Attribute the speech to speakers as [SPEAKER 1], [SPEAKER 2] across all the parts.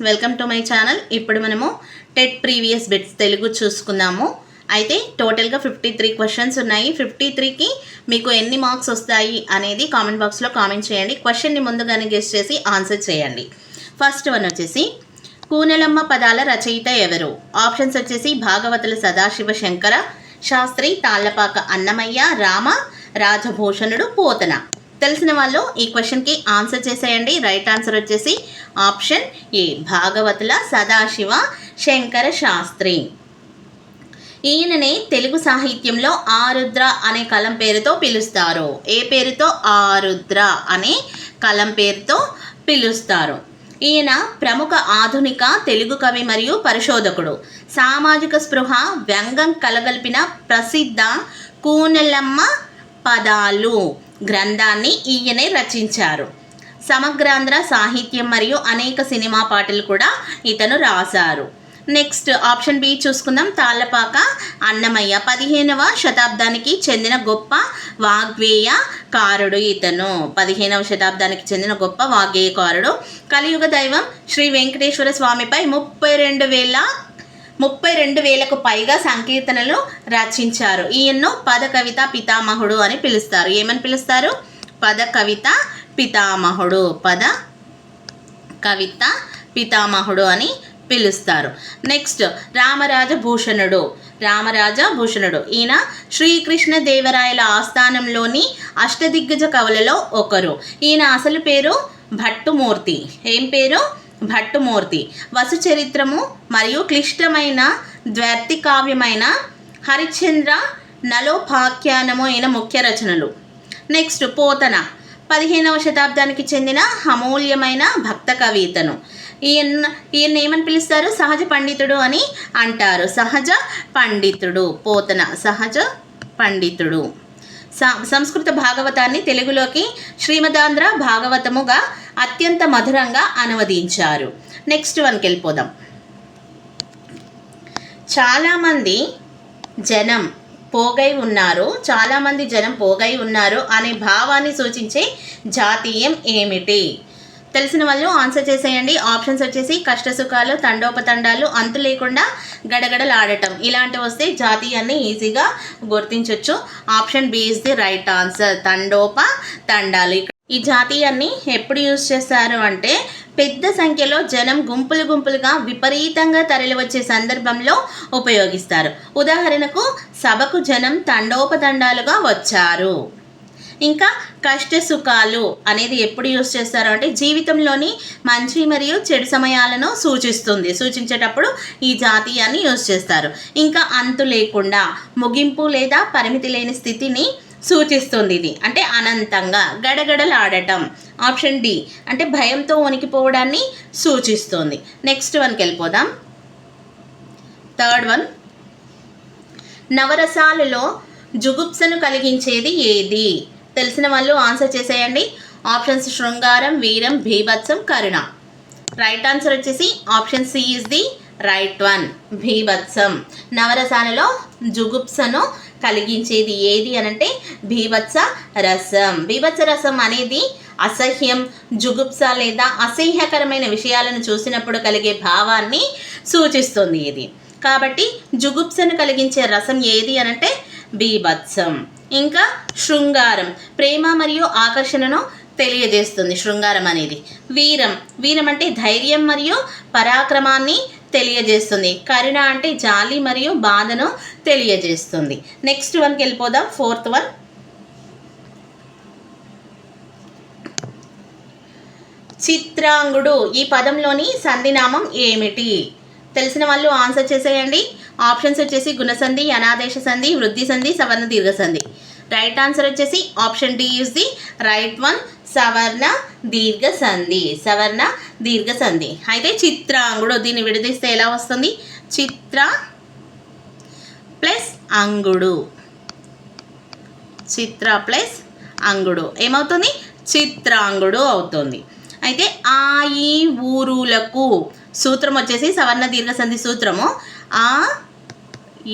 [SPEAKER 1] Welcome to my channel. ఇప్పుడు మనము TET previous bits Telugu చూసుకుందాము. అయితే టోటల్గా 53 క్వశ్చన్స్ ఉన్నాయి. 53కి మీకు ఎన్ని మార్క్స్ వస్తాయి అనేది కామెంట్ బాక్స్లో కామెంట్ చేయండి. క్వశ్చన్ని ముందుగానే గెస్ చేసి ఆన్సర్ చేయండి. ఫస్ట్ వన్ వచ్చేసి కూనెలమ్మ పదాల రచయిత ఎవరు? ఆప్షన్స్ వచ్చేసి భాగవతుల సదాశివ శంకర శాస్త్రి, తాళ్లపాక అన్నమయ్య, రామ, రాజభూషణుడు, పోతన. తెలిసిన వాళ్ళు ఈ క్వశ్చన్కి ఆన్సర్ చేసేయండి. రైట్ ఆన్సర్ వచ్చేసి ఆప్షన్ ఏ, భాగవతుల సదాశివ శంకర శాస్త్రి. ఈయననే తెలుగు సాహిత్యంలో ఆరుద్ర అనే కలం పేరుతో పిలుస్తారు. ఏ పేరుతో? ఆరుద్ర అనే కలం పేరుతో పిలుస్తారు. ఈయన ప్రముఖ ఆధునిక తెలుగు కవి మరియు పరిశోధకుడు. సామాజిక స్పృహ, వ్యంగం కలగలిపిన ప్రసిద్ధ కూనెలమ్మ పదాలు గ్రంథాన్ని ఈయనే రచించారు. సమగ్రాంధ్ర సాహిత్యం మరియు అనేక సినిమా పాటలు కూడా ఇతను రాశారు. నెక్స్ట్ ఆప్షన్ బి చూసుకుందాం. తాళ్లపాక అన్నమయ్య 15వ శతాబ్దానికి చెందిన గొప్ప వాగ్గేయకారుడు. ఇతను 15వ శతాబ్దానికి చెందిన గొప్ప వాగ్గేయకారుడు. కలియుగ దైవం శ్రీ వెంకటేశ్వర స్వామిపై 32,000కు పైగా సంకీర్తనలు రచించారు. ఈయన్ను పద కవిత పితామహుడు అని పిలుస్తారు. ఏమని పిలుస్తారు? పద కవిత పితామహుడు. పద కవిత పితామహుడు అని పిలుస్తారు. నెక్స్ట్ రామరాజభూషణుడు. ఈయన శ్రీకృష్ణదేవరాయల ఆస్థానంలోని అష్టదిగ్గజ కవులలో ఒకరు. ఈయన అసలు పేరు భట్టుమూర్తి. ఏం పేరు? భట్టుమూర్తి. వసుచరిత్రము మరియు క్లిష్టమైన ద్వ్యర్థి కావ్యమైన హరిశ్చంద్ర నలోపాఖ్యానము ఈయన ముఖ్య రచనలు. నెక్స్ట్ పోతన 15వ శతాబ్దానికి చెందిన అమూల్యమైన భక్త కవి. ఇతను ఈయన ఏమని పిలుస్తారు? సహజ పండితుడు అని అంటారు. సహజ పండితుడు. పోతన సహజ పండితుడు. సంస్కృత భాగవతాన్ని తెలుగులోకి శ్రీమదాంధ్ర భాగవతముగా అత్యంత మధురంగా అనువదించారు. నెక్స్ట్ వన్కి వెళ్ళిపోదాం. చాలామంది జనం పోగై ఉన్నారు అనే భావాన్ని సూచించే జాతీయం ఏమిటి? తెలిసిన వాళ్ళు ఆన్సర్ చేసేయండి. ఆప్షన్స్ వచ్చేసి కష్టసుఖాలు, తండోపతండాలు, అంతు లేకుండా గడగడలాడటం. ఇలాంటివి వస్తే జాతీయాన్ని ఈజీగా గుర్తించవచ్చు. Option B is the right answer. తండోపతండాలు. ఈ జాతీయాన్ని ఎప్పుడు యూజ్ చేస్తారు అంటే పెద్ద సంఖ్యలో జనం గుంపులుగా విపరీతంగా తరలివచ్చే సందర్భంలో ఉపయోగిస్తారు. ఉదాహరణకు సభకు జనం తండోపతండాలుగా వచ్చారు. ఇంకా కష్టసుఖాలు అనేది ఎప్పుడు యూజ్ చేస్తారు అంటే జీవితంలోని మంచి మరియు చెడు సమయాలను సూచించేటప్పుడు ఈ జాతీయాన్ని యూజ్ చేస్తారు. ఇంకా అంతు లేకుండా ముగింపు లేదా పరిమితి లేని స్థితిని సూచిస్తుంది. ఇది అంటే అనంతంగా గడగడలాడటం. ఆప్షన్ డి అంటే భయంతో వణికిపోవడాన్ని సూచిస్తుంది. నెక్స్ట్ వన్కి వెళ్ళిపోదాం. థర్డ్ వన్, నవరసాలలో జుగుప్సను కలిగించేది ఏది? తెలిసిన వాళ్ళు ఆన్సర్ చేసేయండి. ఆప్షన్స్ శృంగారం, వీరం, భీభత్సం, కరుణ. రైట్ ఆన్సర్ వచ్చేసి option C is the right one, భీభత్సం. నవరసాలలో జుగుప్సను కలిగించేది ఏది అనంటే భీభత్స రసం. భీభత్స రసం అనేది అసహ్యం, జుగుప్స లేదా అసహ్యకరమైన విషయాలను చూసినప్పుడు కలిగే భావాన్ని సూచిస్తుంది ఇది. కాబట్టి జుగుప్సను కలిగించే రసం ఏది అనంటే భీభత్సం. ఇంకా శృంగారం ప్రేమ మరియు ఆకర్షణను తెలియజేస్తుంది శృంగారం అనేది. వీరం అంటే ధైర్యం మరియు పరాక్రమాన్ని తెలియజేస్తుంది. కరుణ అంటే జాలి మరియు బాధను తెలియజేస్తుంది. నెక్స్ట్ వన్కి వెళ్ళిపోదాం. ఫోర్త్ వన్, చిత్రాంగుడు ఈ పదంలోని సంధినామం ఏమిటి? తెలిసిన వాళ్ళు ఆన్సర్ చేసేయండి. ఆప్షన్స్ వచ్చేసి గుణసంధి, అనాదేశ సంధి, వృద్ధి సంధి, సవర్ణ దీర్ఘ సంధి. రైట్ ఆన్సర్ వచ్చేసి option D is the right one, సవర్ణ దీర్ఘ సంధి. అయితే చిత్రాంగుడు దీన్ని విడదీస్తే ఎలా వస్తుంది? చిత్ర ప్లస్ అంగుడు ఏమవుతుంది? చిత్రాంగుడు అవుతుంది. అయితే ఆ ఈ ఊరులకు సూత్రం వచ్చేసి సవర్ణ దీర్ఘ సంధి సూత్రము ఆ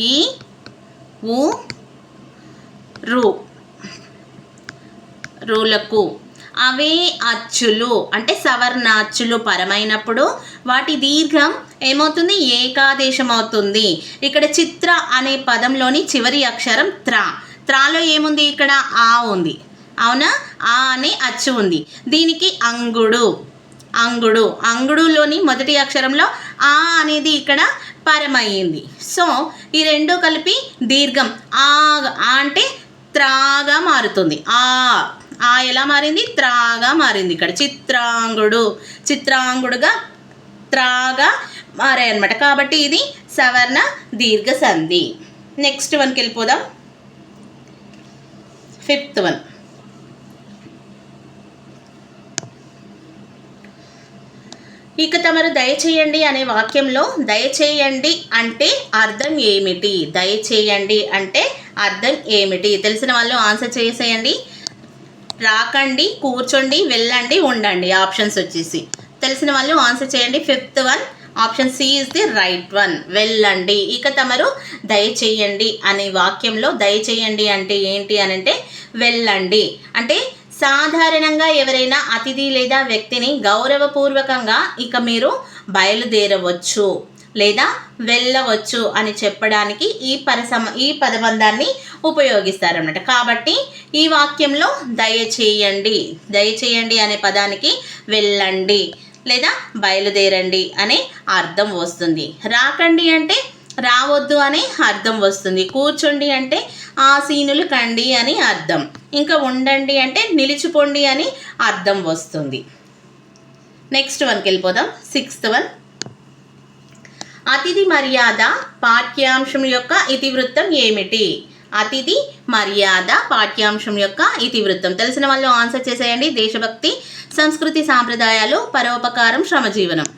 [SPEAKER 1] ఈ ఊ రు రూలకు అవే అచ్చులు అంటే సవర్ణాచ్చులు పరమైనప్పుడు వాటి దీర్ఘం ఏమవుతుంది? ఏకాదేశం అవుతుంది. ఇక్కడ చిత్ర అనే పదంలోని చివరి అక్షరం త్రా. త్రాలో ఏముంది? ఇక్కడ ఆ ఉంది, అవునా? ఆ అనే అచ్చు ఉంది. దీనికి అంగుడు. అంగుడు అంగుడులోని మొదటి అక్షరంలో ఆ అనేది ఇక్కడ పరమయ్యింది. సో ఈ రెండు కలిపి దీర్ఘం ఆ అంటే త్రాగా మారుతుంది. ఆ ఎలా మారింది? త్రాగా మారింది. ఇక్కడ చిత్రాంగుడు, చిత్రాంగుడుగా త్రాగా మారాయి అనమాట. కాబట్టి ఇది సవర్ణ దీర్ఘ సంధి. నెక్స్ట్ వన్కి వెళ్ళిపోదాం. 5th one. ఇక తమరు దయచేయండి అనే వాక్యంలో దయచేయండి అంటే అర్థం ఏమిటి? దయచేయండి అంటే అర్థం ఏమిటి? తెలిసిన వాళ్ళు ఆన్సర్ చేసేయండి. రాకండి, కూర్చోండి, వెళ్ళండి, ఉండండి ఆప్షన్స్ వచ్చేసి. తెలిసిన వాళ్ళు ఆన్సర్ చేయండి. 5th one option C is the right one, వెళ్ళండి. ఇక తమరు దయచేయండి అనే వాక్యంలో దయచేయండి అంటే ఏంటి అని అంటే వెళ్ళండి. అంటే సాధారణంగా ఎవరైనా అతిథి లేదా వ్యక్తిని గౌరవపూర్వకంగా ఇక మీరు బయలుదేరవచ్చు లేదా వెళ్ళవచ్చు అని చెప్పడానికి ఈ పదబంధాన్ని ఉపయోగిస్తారన్నమాట. కాబట్టి ఈ వాక్యంలో దయచేయండి, దయచేయండి అనే పదానికి వెళ్ళండి లేదా బయలుదేరండి అనే అర్థం వస్తుంది. రాకండి అంటే రావద్దు అనే అర్థం వస్తుంది. కూర్చోండి అంటే ఆసీనులు కండి అని అర్థం. ఇంకా ఉండండి అంటే నిలిచిపోండి అని అర్థం వస్తుంది. నెక్స్ట్ వన్కి వెళ్ళిపోదాం. 6th one. అతిథి మర్యాద పాఠ్యాంశం యొక్క ఇతివృత్తం ఏమిటి? అతిథి మర్యాద పాఠ్యాంశం యొక్క ఇతివృత్తం. తెలిసిన వాళ్ళు ఆన్సర్ చేసేయండి. దేశభక్తి, సంస్కృతి సాంప్రదాయాలు, పరోపకారం, శ్రమజీవనం.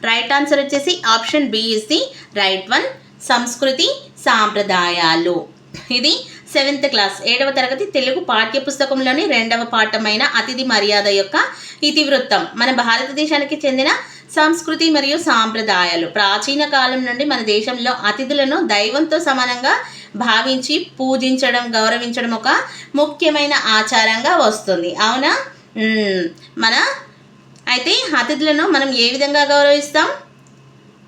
[SPEAKER 1] రైట్ ఆన్సర్ వచ్చేసి option B is the right one, సంస్కృతి సాంప్రదాయాలు. ఇది 7th క్లాస్ 7వ తరగతి తెలుగు పాఠ్యపుస్తకంలోని 2వ పాఠమైన అతిథి మర్యాద యొక్క ఇతివృత్తం. మన భారతదేశానికి చెందిన సంస్కృతి మరియు సాంప్రదాయాలు. ప్రాచీన కాలం నుండి మన దేశంలో అతిథులను దైవంతో సమానంగా భావించి పూజించడం, గౌరవించడం ఒక ముఖ్యమైన ఆచారంగా వస్తుంది. అవునా? అయితే అతిథులను మనం ఏ విధంగా గౌరవిస్తాం?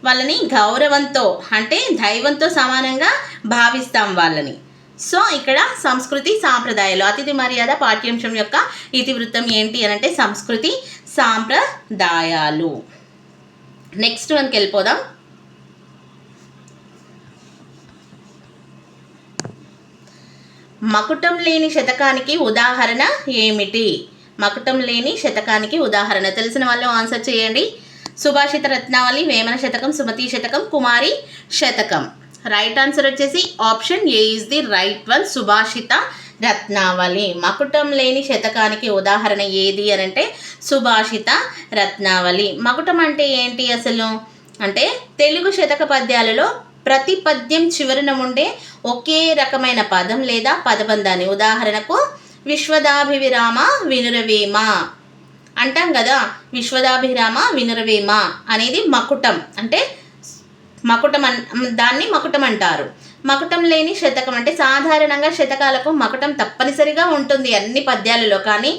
[SPEAKER 1] వాళ్ళని గౌరవంతో అంటే దైవంతో సమానంగా భావిస్తాం వాళ్ళని. సో ఇక్కడ సంస్కృతి సాంప్రదాయాలు, అతిథి మర్యాద పాఠ్యాంశం యొక్క ఇతివృత్తం ఏంటి అని అంటే సంస్కృతి సాంప్రదాయాలు. నెక్స్ట్ వన్కి వెళ్ళిపోదాం. మకుటం లేని శతకానికి ఉదాహరణ ఏమిటి? మకుటం లేని శతకానికి ఉదాహరణ. తెలిసిన వాళ్ళు ఆన్సర్ చేయండి. సుభాషిత రత్నావళి, వేమన శతకం, సుమతి శతకం, కుమారి శతకం. రైట్ ఆన్సర్ వచ్చేసి option A is the right one, సుభాషిత రత్నావళి. మకుటం లేని శతకానికి ఉదాహరణ ఏది అని అంటే సుభాషిత రత్నావళి. మకుటం అంటే ఏంటి అసలు అంటే తెలుగు శతక పద్యాలలో ప్రతి పద్యం చివరన ఉండే ఒకే రకమైన పదం లేదా పదబంధాన్ని. ఉదాహరణకు విశ్వదాభిరామ వినురవేమ అంటాం కదా, విశ్వదాభిరామ వినురవేమ అనేది మకుటం. అంటే మకుటం దాన్ని మకుటం అంటారు. మకుటం లేని శతకం అంటే సాధారణంగా శతకాలకు మకుటం తప్పనిసరిగా ఉంటుంది అన్ని పద్యాలలో. కానీ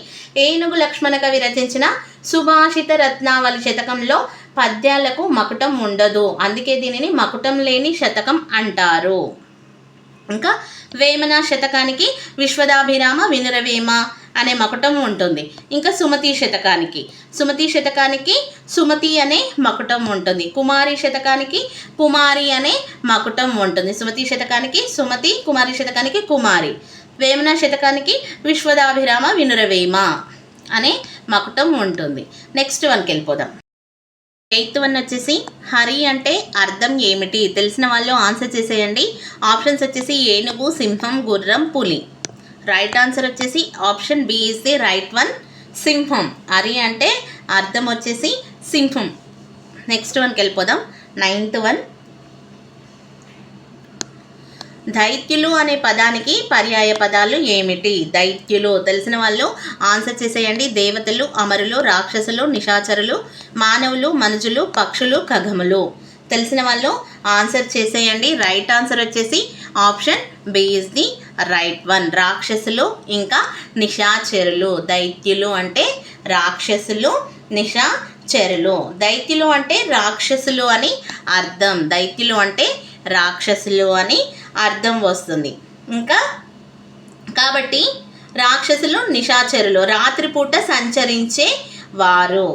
[SPEAKER 1] ఏనుగు లక్ష్మణ కవి రచించిన సుభాషిత రత్నావళి శతకంలో పద్యాలకు మకుటం ఉండదు. అందుకే దీనిని మకుటం లేని శతకం అంటారు. ఇంకా వేమన శతకానికి విశ్వదాభిరామ వినురవేమ అనే మకుటం ఉంటుంది. ఇంకా సుమతి శతకానికి సుమతి అనే మకుటం ఉంటుంది. కుమారి శతకానికి కుమారి అనే మకుటం ఉంటుంది. సుమతి శతకానికి సుమతి, కుమారి శతకానికి కుమారి. వేమన శతకానికి విశ్వదాభిరామ వినురవేమ అనే మకుటం ఉంటుంది. నెక్స్ట్ వన్కి వెళ్ళిపోదాం. 8th వన్ వచ్చేసి హరి అంటే అర్థం ఏమిటి? తెలిసిన వాళ్ళు ఆన్సర్ చేసేయండి. ఆప్షన్స్ వచ్చేసి ఏనుగు, సింహం, గుర్రం, పులి. రైట్ ఆన్సర్ వచ్చేసి option B is the right one, సింహం. హరి అంటే అర్థం వచ్చేసి సింహం. నెక్స్ట్ వన్కి వెళ్ళిపోదాం. 9th one. దైత్యులు అనే పదానికి పర్యాయ పదాలు ఏమిటి? దైత్యులు. తెలిసిన వాళ్ళు ఆన్సర్ చేసేయండి. దేవతలు, అమరులు, రాక్షసులు, నిశాచరులు, మానవులు, మనుజులు, పక్షులు, ఖగములు. తెలిసిన వాళ్ళు ఆన్సర్ చేసేయండి. రైట్ ఆన్సర్ వచ్చేసి option B is the right one. రాక్షసులు ఇంకా నిశాచరులు. దైత్యులు అంటే రాక్షసులు, నిశాచరులు. దైత్యులు అంటే రాక్షసులు అని అర్థం. దైత్యులు అంటే రాక్షసులు అని అర్థం వస్తుంది. ఇంకా కాబట్టి రాక్షసులు, నిశాచరులు రాత్రిపూట సంచరించే వారు.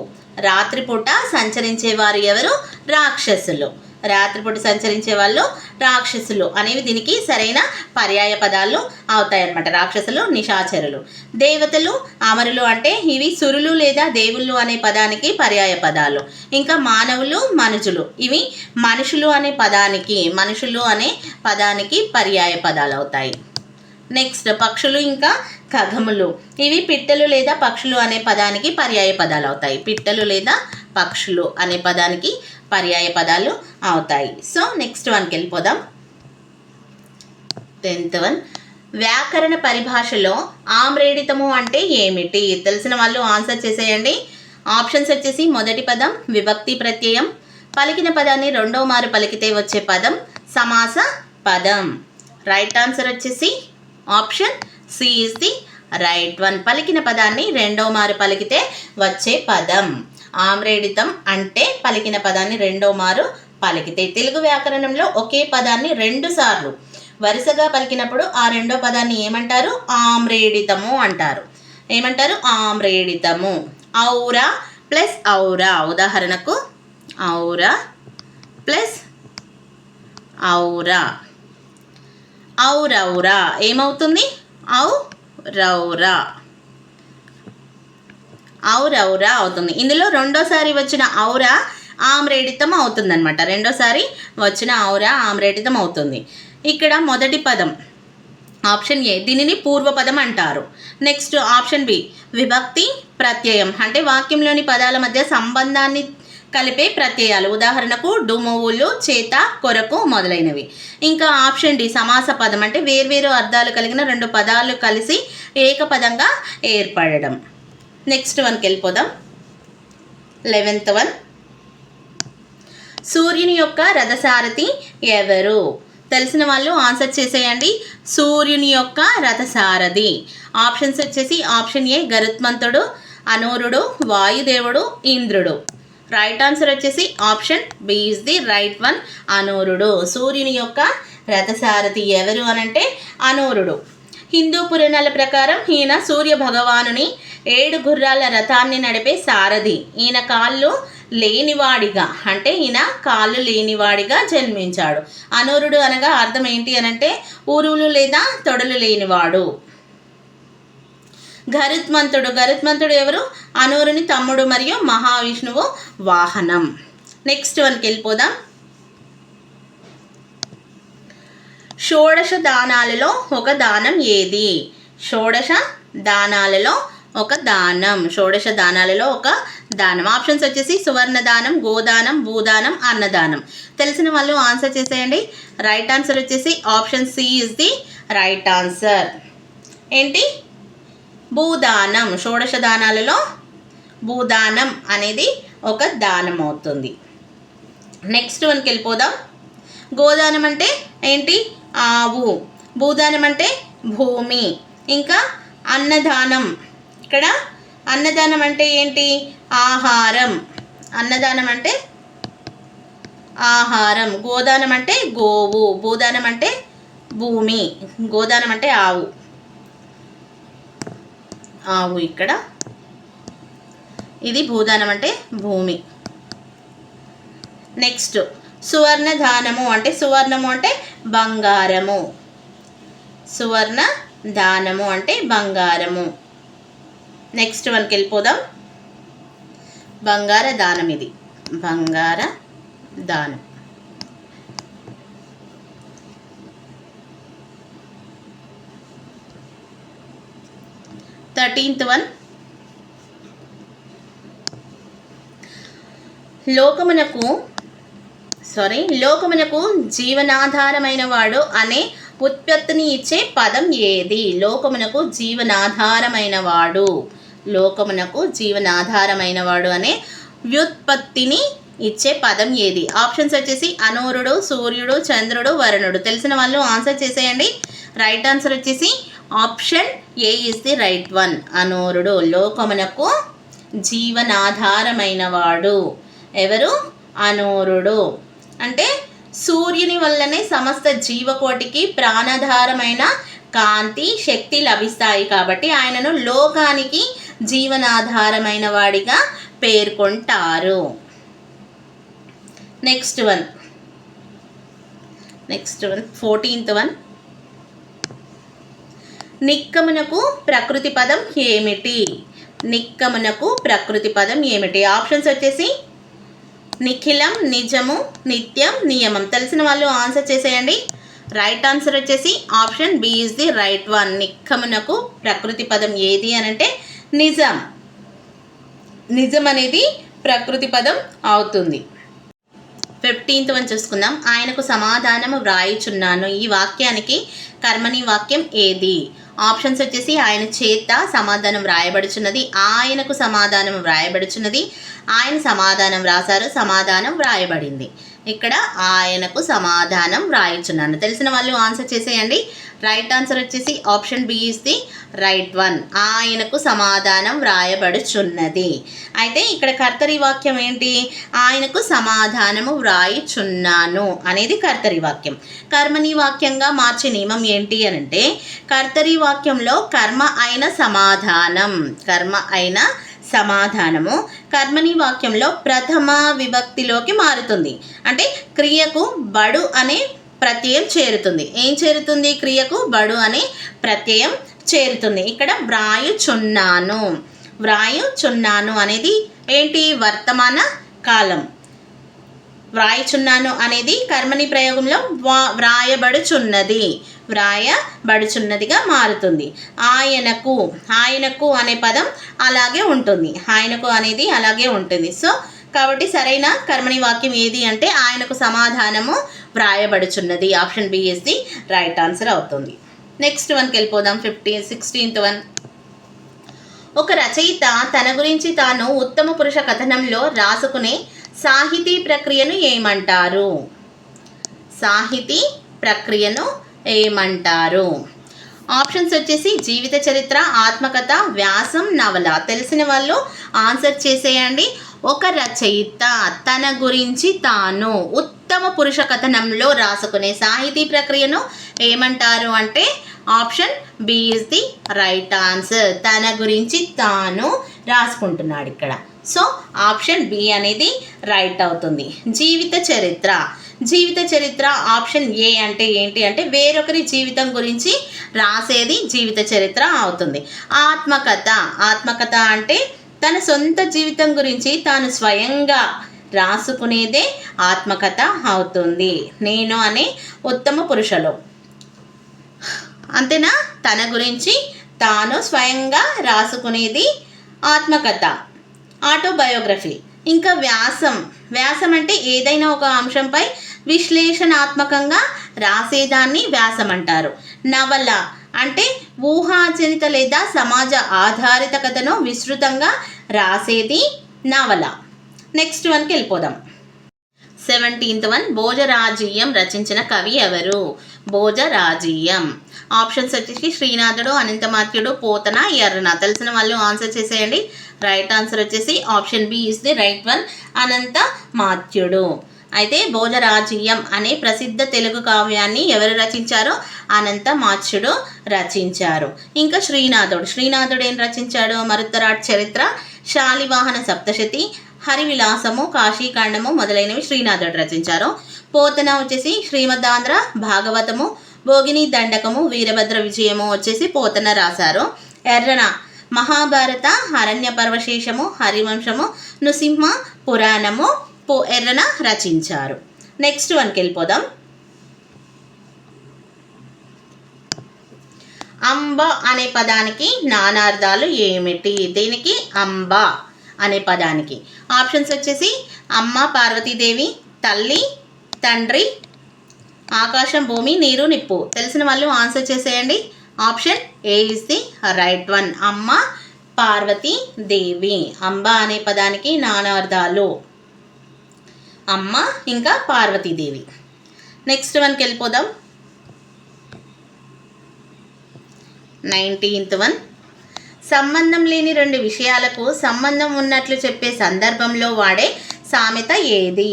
[SPEAKER 1] రాత్రిపూట సంచరించే వారు ఎవరు? రాక్షసులు. రాత్రిపూట సంచరించే వాళ్ళు రాక్షసులు అనేవి దీనికి సరైన పర్యాయ పదాలు అవుతాయన్నమాట. రాక్షసులు, నిశాచరులు. దేవతలు, అమరులు అంటే ఇవి సురులు లేదా దేవుళ్ళు అనే పదానికి పర్యాయ పదాలు. ఇంకా మానవులు, మనుషులు ఇవి మనుషులు అనే పదానికి పర్యాయ పదాలు అవుతాయి. నెక్స్ట్ పక్షులు ఇంకా ఖగములు ఇవి పిట్టలు లేదా పక్షులు అనే పదానికి పర్యాయ పదాలు అవుతాయి. పిట్టలు లేదా పక్షులు అనే పదానికి పర్యాయ పదాలు అవుతాయి. సో నెక్స్ట్ వన్కి వెళ్ళిపోదాం. 10th one. వ్యాకరణ పరిభాషలో ఆమ్రేడితము అంటే ఏమిటి? తెలిసిన వాళ్ళు ఆన్సర్ చేసేయండి. ఆప్షన్స్ వచ్చేసి మొదటి పదం విభక్తి ప్రత్యయం, పలికిన పదాన్ని రెండో మారు పలికితే వచ్చే పదం సమాస పదం. రైట్ ఆన్సర్ వచ్చేసి option C is the right one. పలికిన పదాన్ని రెండో మారు పలికితే వచ్చే పదం ఆమ్రేడితం అంటే పలికిన పదాన్ని రెండో మారు పలికితే. తెలుగు వ్యాకరణంలో ఒకే పదాన్ని 2 సార్లు వరుసగా పలికినప్పుడు ఆ రెండో పదాన్ని ఏమంటారు? ఆమ్రేడితము అంటారు. ఏమంటారు? ఆమ్రేడితము. ఔరా ప్లస్ ఔరా. ఉదాహరణకు ఔరా ప్లస్ ఔరా. ఔరౌరా ఏమవుతుంది? ఔరౌరా. ఔరౌరా అవుతుంది. ఇందులో రెండోసారి వచ్చిన ఔరా ఆమ్రేడితం అవుతుందన్నమాట. రెండోసారి వచ్చిన ఔరా ఆమ్రేడితం అవుతుంది. ఇక్కడ మొదటి పదం ఆప్షన్ ఏ, దీనిని పూర్వపదం అంటారు. నెక్స్ట్ ఆప్షన్ బి విభక్తి ప్రత్యయం అంటే వాక్యంలోని పదాల మధ్య సంబంధాన్ని కలిపే ప్రత్యయాలు. ఉదాహరణకు డుమువులు, చేత, కొరకు మొదలైనవి. ఇంకా ఆప్షన్ డి సమాస పదం అంటే వేర్వేరు అర్థాలు కలిగిన 2 పదాలు కలిసి ఏకపదంగా ఏర్పడడం. నెక్స్ట్ వన్కి వెళ్ళిపోదాం. 11th one. సూర్యుని యొక్క రథసారథి ఎవరు? తెలిసిన వాళ్ళు ఆన్సర్ చేసేయండి. సూర్యుని యొక్క రథసారథి. ఆప్షన్స్ వచ్చేసి ఆప్షన్ ఏ గరుత్మంతుడు, అనూరుడు, వాయుదేవుడు, ఇంద్రుడు. రైట్ ఆన్సర్ వచ్చేసి option B is the right one, అనూరుడు. సూర్యుని యొక్క రథసారథి ఎవరు అనంటే అనూరుడు. హిందూ పురాణాల ప్రకారం ఈయన సూర్య భగవానుని 7 గుర్రాల రథాన్ని నడిపే సారథి. ఈయన కాళ్ళు లేనివాడిగా జన్మించాడు. అనూరుడు అనగా అర్థం ఏంటి అనంటే ఊరువులు లేదా తొడలు లేనివాడు. గరుత్మంతుడు ఎవరు? అనూరుని తమ్ముడు మరియు మహావిష్ణువు వాహనం. నెక్స్ట్ వన్కి వెళ్ళిపోదాం. షోడశ దానాలలో ఒక దానం ఏది? షోడశ దానాలలో ఒక దానం. ఆప్షన్స్ వచ్చేసి సువర్ణ దానం, గోదానం, భూదానం, అన్నదానం. తెలిసిన వాళ్ళు ఆన్సర్ చేసేయండి. రైట్ ఆన్సర్ వచ్చేసి option C is the right answer. ఏంటి? భూదానం. షోడశ దానాలలో భూదానం అనేది ఒక దానం అవుతుంది. నెక్స్ట్ వన్కి వెళ్ళిపోదాం. గోదానం అంటే ఏంటి? ఆవు. భూదానం అంటే భూమి. ఇంకా అన్నదానం. ఇక్కడ అన్నదానం అంటే ఏంటి? ఆహారం. అన్నదానం అంటే ఆహారం. గోదానం అంటే గోవు. భూదానం అంటే భూమి. గోదానం అంటే ఆవు. ఇక్కడ ఇది భూదానం అంటే భూమి. నెక్స్ట్ సువర్ణ దానము అంటే సువర్ణము అంటే బంగారము. సువర్ణ దానము అంటే బంగారము. నెక్స్ట్ వన్కి వెళ్ళిపోదాం. బంగార దానం. ఇది బంగార దానం. Thirteenth one. లోకమునకు జీవనాధారమైన వాడు అనే ఉత్పత్తిని ఇచ్చే పదం ఏది? లోకమునకు జీవనాధారమైన వాడు అనే వ్యుత్పత్తిని ఇచ్చే పదం ఏది? ఆప్షన్స్ వచ్చేసి అనూరుడు, సూర్యుడు, చంద్రుడు, వరుణుడు. తెలిసిన వాళ్ళు ఆన్సర్ చేసేయండి. రైట్ ఆన్సర్ వచ్చేసి option A is the right one. అనూరుడు లోకమునకు జీవనాధారమైన వాడు. ఎవరు? అనూరుడు. అంటే సూర్యుని వల్లనే సమస్త జీవకోటికి ప్రాణాధారమైన కాంతి, శక్తి లభిస్తాయి కాబట్టి ఆయనను లోకానికి జీవనాధారమైన వాడిగా పేర్కొంటారు. Next one 14th one. నిక్కమునకు ప్రకృతి పదం ఏమిటి? నిక్కమునకు ప్రకృతి పదం ఏమిటి? ఆప్షన్స్ వచ్చేసి నిఖిలం, నిజము, నిత్యం, నియమం. తెలిసిన వాళ్ళు ఆన్సర్ చేసేయండి. రైట్ ఆన్సర్ వచ్చేసి option B is the right one. నిక్కమునకు ప్రకృతి పదం ఏది అని అంటే నిజం. నిజం అనేది ప్రకృతి పదం అవుతుంది. 15th వన్ చూసుకుందాం. ఆయనకు సమాధానము వ్రాయుచున్నాను. ఈ వాక్యానికి కర్మని వాక్యం ఏది? ఆప్షన్స్ వచ్చేసి ఆయన చేత సమాధానం వ్రాయబడుచున్నది, ఆయనకు సమాధానం వ్రాయబడుచున్నది, ఆయన సమాధానం వ్రాసారు, సమాధానం వ్రాయబడింది. ఇక్కడ ఆయనకు సమాధానం వ్రాయిచున్నాను. తెలిసిన వాళ్ళు ఆన్సర్ చేసేయండి. రైట్ ఆన్సర్ వచ్చేసి option B is the right one. ఆయనకు సమాధానం వ్రాయబడుచున్నది. అయితే ఇక్కడ కర్తరి వాక్యం ఏంటి? ఆయనకు సమాధానము వ్రాయిచున్నాను అనేది కర్తరి వాక్యం. కర్మని వాక్యంగా మార్చే నియమం ఏంటి అని అంటే కర్తరి వాక్యంలో కర్మ అయిన సమాధానము కర్మని వాక్యంలో ప్రథమ విభక్తిలోకి మారుతుంది. అంటే క్రియకు బడు అనే ప్రత్యయం చేరుతుంది. ఏం చేరుతుంది? క్రియకు బడు అనే ప్రత్యయం చేరుతుంది. ఇక్కడ వ్రాయుచున్నాను అనేది ఏంటి? వర్తమాన కాలం. వ్రాయుచున్నాను అనేది కర్మని ప్రయోగంలో వ్రాయబడుచున్నదిగా మారుతుంది. ఆయనకు అనే పదం అలాగే ఉంటుంది. ఆయనకు అనేది అలాగే ఉంటుంది. సో కాబట్టి సరైన కర్మని వాక్యం ఏది అంటే ఆయనకు సమాధానము వ్రాయబడుచున్నది. Option B is the right answer అవుతుంది. నెక్స్ట్ వన్కి వెళ్ళిపోదాం. 16th one. ఒక రచయిత తన గురించి తాను ఉత్తమ పురుష కథనంలో రాసుకునే సాహితీ ప్రక్రియను ఏమంటారు? సాహితీ ప్రక్రియను ఏమంటారు? ఆప్షన్స్ వచ్చేసి జీవిత చరిత్ర, ఆత్మకథ, వ్యాసం, నవల. తెలిసిన వాళ్ళు ఆన్సర్ చేసేయండి. ఒక రచయిత తన గురించి తాను ఉత్తమ పురుష కథనంలో రాసుకునే సాహితీ ప్రక్రియను ఏమంటారు అంటే option B is the right answer. తన గురించి తాను రాసుకుంటున్నాడు ఇక్కడ. సో ఆప్షన్ బి అనేది రైట్ అవుతుంది. జీవిత చరిత్ర ఆప్షన్ ఏ అంటే ఏంటి అంటే వేరొకరి జీవితం గురించి రాసేది జీవిత చరిత్ర అవుతుంది. ఆత్మకథ అంటే తన సొంత జీవితం గురించి తాను స్వయంగా రాసుకునేదే ఆత్మకథ అవుతుంది. నేను అనే ఉత్తమ పురుషులు అంతేనా? తన గురించి తాను స్వయంగా రాసుకునేది ఆత్మకథ, ఆటోబయోగ్రఫీ. ఇంకా వ్యాసం అంటే ఏదైనా ఒక అంశంపై విశ్లేషణాత్మకంగా రాసేదాన్ని వ్యాసం అంటారు. నవల అంటే ఊహాజనిత లేదా సమాజ ఆధారిత కథను విస్తృతంగా రాసేది నవల. నెక్స్ట్ వన్కి వెళ్ళిపోదాం. 17th one. భోజరాజీయం రచించిన కవి ఎవరు? భోజరాజీయం. ఆప్షన్స్ వచ్చేసి శ్రీనాథుడు, అనంతమాత్యుడు, పోతన, ఎర్రన. తెలిసిన వాళ్ళు ఆన్సర్ చేసేయండి. రైట్ ఆన్సర్ వచ్చేసి option B is the right one. అనంతమాత్యుడు. అయితే భోజరాజీయం అనే ప్రసిద్ధ తెలుగు కావ్యాన్ని ఎవరు రచించారో అనంతమాత్యుడు రచించారు. ఇంకా శ్రీనాథుడు ఏం రచించాడు? మరుత్తరాట్ చరిత్ర, శాలివాహన సప్తశతి, హరివిలాసము, కాశీకాండము మొదలైనవి శ్రీనాథుడు రచించారు. పోతన వచ్చేసి శ్రీమదాంధ్ర భాగవతము, భోగిని దండకము, వీరభద్ర విజయము వచ్చేసి పోతన రాశారు. ఎర్రన మహాభారత, అరణ్య పర్వశేషము, హరివంశము, నృసింహ పురాణము ఎర్రన రచించారు. నెక్స్ట్ వన్కి వెళ్ళిపోదాం. అంబ అనే పదానికి నానార్థాలు ఏమిటి? దీనికి అంబ అనే పదానికి ఆప్షన్స్ వచ్చేసి అమ్మ పార్వతీదేవి, తల్లి, తండ్రి, ఆకాశం, భూమి, నీరు, నిప్పు. తెలిసిన వాళ్ళు ఆన్సర్ చేసేయండి. Option A is the right one. అమ్మ పార్వతీదేవి. అంబ అనే పదానికి నానార్థాలు. అమ్మ ఇంకా పార్వతీదేవి. నెక్స్ట్ వన్కి వెళ్ళిపోదాం. 19th one. సంబంధం లేని రెండు విషయాలకు సంబంధం ఉన్నట్లు చెప్పే సందర్భంలో వాడే సామెత ఏది?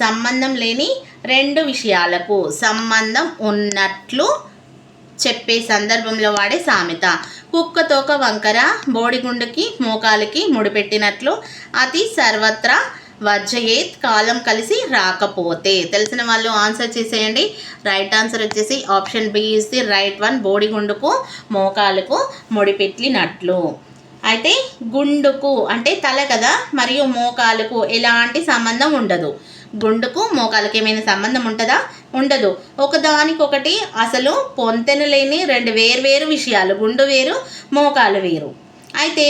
[SPEAKER 1] సంబంధం లేని రెండు విషయాలకు సంబంధం ఉన్నట్లు చెప్పే సందర్భంలో వాడే సామెత. కుక్క తోక వంకర బోడిగుండుకి మోకాలికి ముడిపెట్టినట్లు అతి సర్వత్రా వజ్జయేత్ కాలం కలిసి రాకపోతే. తెలిసిన వాళ్ళు ఆన్సర్ చేసేయండి. రైట్ ఆన్సర్ వచ్చేసి option B is the right one. బోడిగుండుకు మోకాలకు ముడిపెట్టినట్లు. అయితే గుండుకు అంటే తల కదా, మరియు మోకాలకు ఎలాంటి సంబంధం ఉండదు. గుండుకు మోకాలకు ఏమైనా సంబంధం ఉంటుందా? ఉండదు. ఒకదానికొకటి అసలు పొంతెన లేని రెండు వేర్వేరు విషయాలు. గుండు వేరు, మోకాలు వేరు. అయితే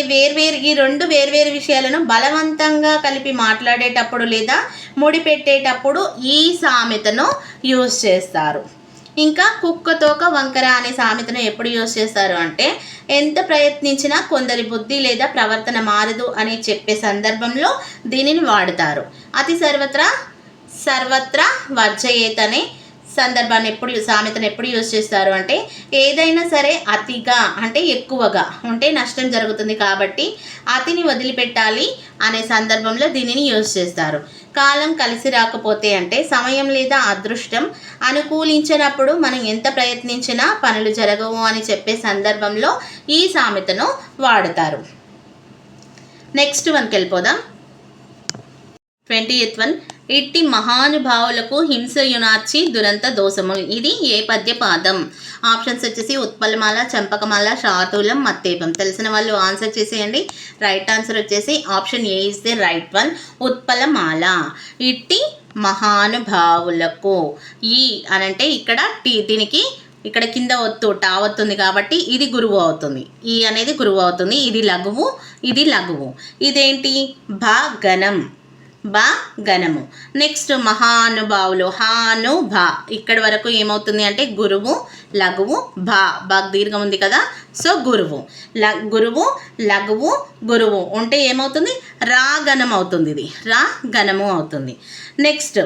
[SPEAKER 1] ఈ రెండు వేర్వేరు విషయాలను బలవంతంగా కలిపి మాట్లాడేటప్పుడు లేదా ముడిపెట్టేటప్పుడు ఈ సామెతను యూజ్ చేస్తారు. ఇంకా కుక్క తోక వంకర అనే సామెతను ఎప్పుడు యూజ్ చేస్తారు అంటే, ఎంత ప్రయత్నించినా కొందరి బుద్ధి లేదా ప్రవర్తన మారదు అని చెప్పే సందర్భంలో దీనిని వాడుతారు. అతి సర్వత్రా వర్జయేత్ అనే సందర్భాన్ని సామెతను ఎప్పుడు యూజ్ చేస్తారు అంటే, ఏదైనా సరే అతిగా అంటే ఎక్కువగా ఉంటే నష్టం జరుగుతుంది కాబట్టి అతిని వదిలిపెట్టాలి అనే సందర్భంలో దీనిని యూజ్ చేస్తారు. కాలం కలిసి రాకపోతే అంటే సమయం లేదా అదృష్టం అనుకూలించినప్పుడు మనం ఎంత ప్రయత్నించినా పనులు జరగవు అని చెప్పే సందర్భంలో ఈ సామెతను వాడతారు. నెక్స్ట్ వన్కి వెళ్ళిపోదాం. 20th one. ఇట్టి మహానుభావులకు హింసయునార్చి దురంత దోషములు. ఇది ఏ పద్య పాదం? ఆప్షన్స్ వచ్చేసి ఉత్పలమాల, చంపకమాల, శార్దూలం, మత్తేపం. తెలిసిన వాళ్ళు ఆన్సర్ చేసేయండి. రైట్ ఆన్సర్ వచ్చేసి option A is the right one, ఉత్పలమాల. ఇట్టి మహానుభావులకు. ఈ అనంటే ఇక్కడ దీనికి ఇక్కడ కింద ఒత్తు టా వస్తుంది కాబట్టి ఇది గురువు అవుతుంది. ఈ అనేది గురువు అవుతుంది. ఇది లఘువు, ఇది లఘువు. ఇదేంటి? భా గణం, బా గణము. నెక్స్ట్ మహానుభావులు, హాను భా. ఇక్కడ వరకు ఏమవుతుంది అంటే గురువు, లఘువు, భా. బా దీర్ఘం ఉంది కదా, సో గురువు. గురువు, లఘువు, గురువు ఉంటే ఏమవుతుంది? రా గణం అవుతుంది. ఇది రా గణము అవుతుంది. నెక్స్ట్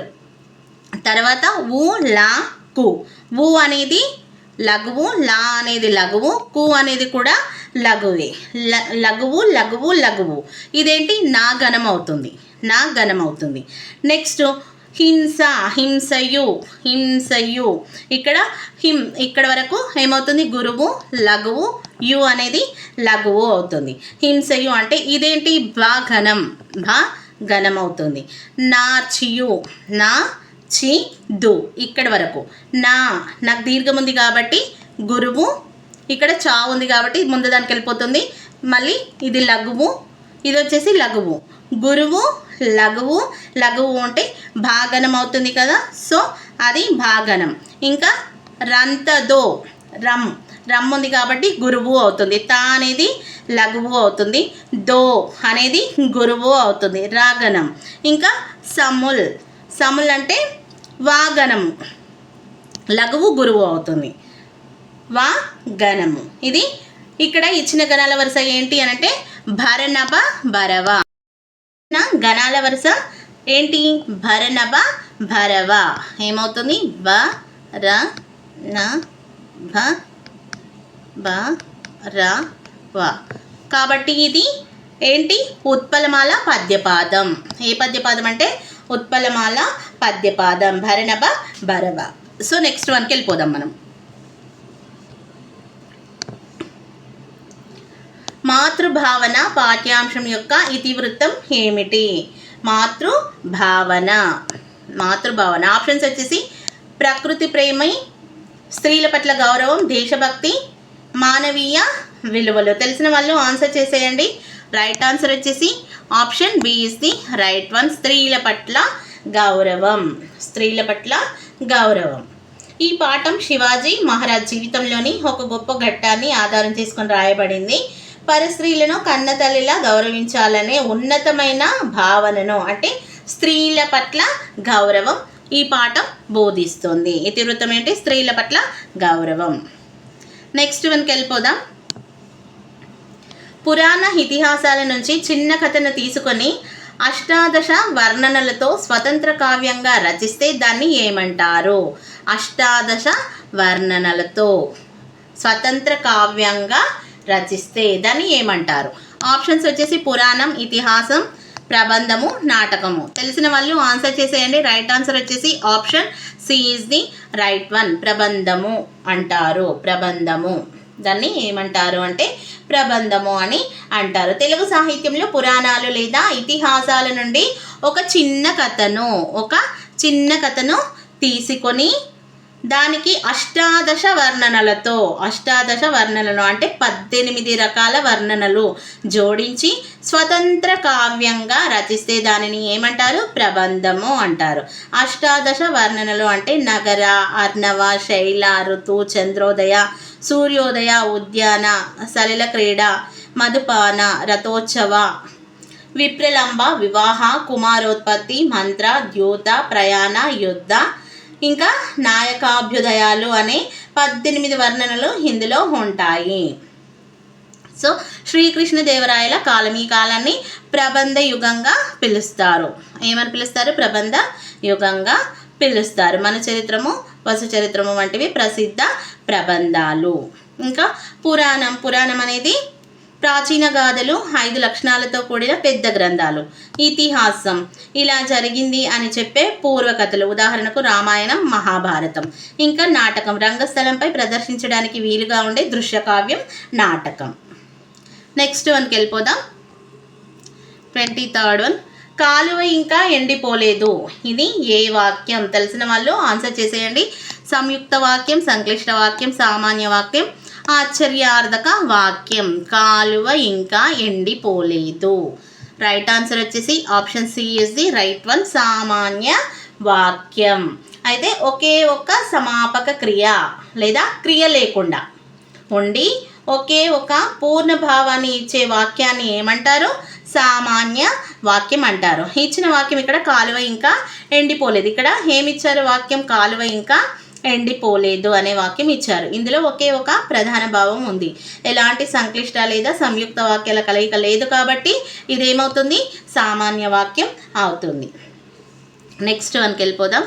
[SPEAKER 1] తర్వాత ఊ లా కు. ఊ అనేది లఘువు, లా అనేది లఘువు, కు అనేది కూడా లఘువే. లఘువు, లఘువు, లఘువు. ఇదేంటి? నా గణం అవుతుంది. నా గణం అవుతుంది. నెక్స్ట్ హింస, హింసయు, హింసయు. ఇక్కడ వరకు ఏమవుతుంది? గురువు, లఘువు, యు అనేది లఘువు అవుతుంది. హింసయు అంటే ఇదేంటి? భా గణం, భా గణం అవుతుంది. నార్చియు, నా చి దు. ఇక్కడ వరకు నాకు దీర్ఘం ఉంది కాబట్టి గురువు, ఇక్కడ చా ఉంది కాబట్టి ముందు దానికి వెళ్ళిపోతుంది. మళ్ళీ ఇది లఘువు, ఇది వచ్చేసి లఘువు. గురువు, లఘువు, లఘువు అంటే భాగనం అవుతుంది కదా, సో అది భాగనం. ఇంకా రంతదో, రమ్ ఉంది కాబట్టి గురువు అవుతుంది. తా అనేది లఘువు అవుతుంది. దో అనేది గురువు అవుతుంది, రాగనం. ఇంకా సముల్ అంటే వాగనము, లఘువు గురువు అవుతుంది, వా గణము. ఇది ఇక్కడ ఇచ్చిన గణాల వరుస ఏంటి అనంటే భరనభ భరవ. గణాల వరుస ఏంటి? భరనభ భరవ. ఏమవుతుంది? బ ర న భ బ ర వ. కాబట్టి ఇది ఏంటి? ఉత్పలమాల పద్యపాదం. ఏ పద్యపాదం అంటే ఉత్పలమాల పద్యపాదం, భరనభ భరవ. సో నెక్స్ట్ వన్కి వెళ్ళిపోదాం మనం. మాతృభావన పాఠ్యాంశం యొక్క ఇతివృత్తం ఏమిటి? మాతృభావన ఆప్షన్స్ వచ్చేసి ప్రకృతి ప్రేమ, స్త్రీల పట్ల గౌరవం, దేశభక్తి, మానవీయ విలువలు. తెలిసిన వాళ్ళు ఆన్సర్ చేసేయండి. రైట్ ఆన్సర్ వచ్చేసి option B is the right one, స్త్రీల పట్ల గౌరవం. స్త్రీల పట్ల గౌరవం. ఈ పాఠం శివాజీ మహారాజ్ జీవితంలోని ఒక గొప్ప ఘట్టాన్ని ఆధారం చేసుకొని రాయబడింది. పరస్త్రీలను కన్న తల్లిలా గౌరవించాలనే ఉన్నతమైన భావనను అంటే స్త్రీల పట్ల గౌరవం ఈ పాఠం బోధిస్తుంది. ఇతివృత్తం ఏంటి? స్త్రీల పట్ల గౌరవం. నెక్స్ట్ వన్కి వెళ్ళిపోదాం. పురాణ ఇతిహాసాల నుంచి చిన్న కథను తీసుకొని అష్టాదశ వర్ణనలతో స్వతంత్ర కావ్యంగా రచిస్తే దాన్ని ఏమంటారు? అష్టాదశ వర్ణనలతో స్వతంత్ర కావ్యంగా రచిస్తే దాన్ని ఏమంటారు? ఆప్షన్స్ వచ్చేసి పురాణం, ఇతిహాసం, ప్రబంధము, నాటకము. తెలిసిన వాళ్ళు ఆన్సర్ చేసేయండి. రైట్ ఆన్సర్ వచ్చేసి option C is the right one. ప్రబంధము అంటారు. ప్రబంధము దాన్ని ఏమంటారు అంటే ప్రబంధము అని అంటారు. తెలుగు సాహిత్యంలో పురాణాలు లేదా ఇతిహాసాల నుండి ఒక చిన్న కథను తీసుకొని దానికి అష్టాదశ వర్ణనలు అంటే 18 రకాల వర్ణనలు జోడించి స్వతంత్ర కావ్యంగా రచిస్తే దానిని ఏమంటారు? ప్రబంధము అంటారు. అష్టాదశ వర్ణనలు అంటే నగర, అర్ణవ, శైల, ఋతు, చంద్రోదయ, సూర్యోదయ, ఉద్యాన, సలిల క్రీడ, మధుపాన, రథోత్సవ, విప్రలంబ, వివాహ, కుమారోత్పత్తి, మంత్ర, ద్యూత, ప్రయాణ, యుద్ధ, ఇంకా నాయకాభ్యుదయాలు అనే 18 వర్ణనలు ఇందులో ఉంటాయి. సో శ్రీకృష్ణదేవరాయల కాలం, ఈ కాలాన్ని ప్రబంధ యుగంగా పిలుస్తారు. ఏమని పిలుస్తారు? ప్రబంధ యుగంగా పిలుస్తారు. మన చరిత్రము, వసు చరిత్రము వంటివి ప్రసిద్ధ ప్రబంధాలు. ఇంకా పురాణం అనేది ప్రాచీన గాథలు, 5 లక్షణాలతో కూడిన పెద్ద గ్రంథాలు. ఇతిహాసం ఇలా జరిగింది అని చెప్పే పూర్వకథలు, ఉదాహరణకు రామాయణం, మహాభారతం. ఇంకా నాటకం రంగస్థలంపై ప్రదర్శించడానికి వీలుగా ఉండే దృశ్యకావ్యం నాటకం. నెక్స్ట్ వన్కి వెళ్ళిపోదాం. 23rd one. కాలువ ఇంకా ఎండిపోలేదు. ఇది ఏ వాక్యం? తెలిసిన వాళ్ళు ఆన్సర్ చేసేయండి. సంయుక్త వాక్యం, సంక్లిష్ట వాక్యం, సామాన్య వాక్యం, ఆశ్చర్యార్థక వాక్యం. కాలువ ఇంకా ఎండిపోలేదు. రైట్ ఆన్సర్ వచ్చేసి option C is the right one. సామాన్య వాక్యం. అయితే ఒకే ఒక సమాపక క్రియ లేదా క్రియ లేకుండా ఉండి ఒకే ఒక పూర్ణ భావాన్ని ఇచ్చే వాక్యాన్ని ఏమంటారు? సామాన్య వాక్యం అంటారు. ఇచ్చిన వాక్యం ఇక్కడ కాలువ ఇంకా ఎండిపోలేదు. ఇక్కడ ఏమిచ్చారు వాక్యం? కాలువ ఇంకా ఎండిపోలేదు అనే వాక్యం ఇచ్చారు. ఇందులో ఒకే ఒక ప్రధాన భావం ఉంది. ఎలాంటి సంక్లిష్ట లేదా సంయుక్త వాక్యాల కలయిక లేదు కాబట్టి ఇదేమవుతుంది? సామాన్య వాక్యం అవుతుంది. నెక్స్ట్ వన్కి వెళ్ళిపోదాం.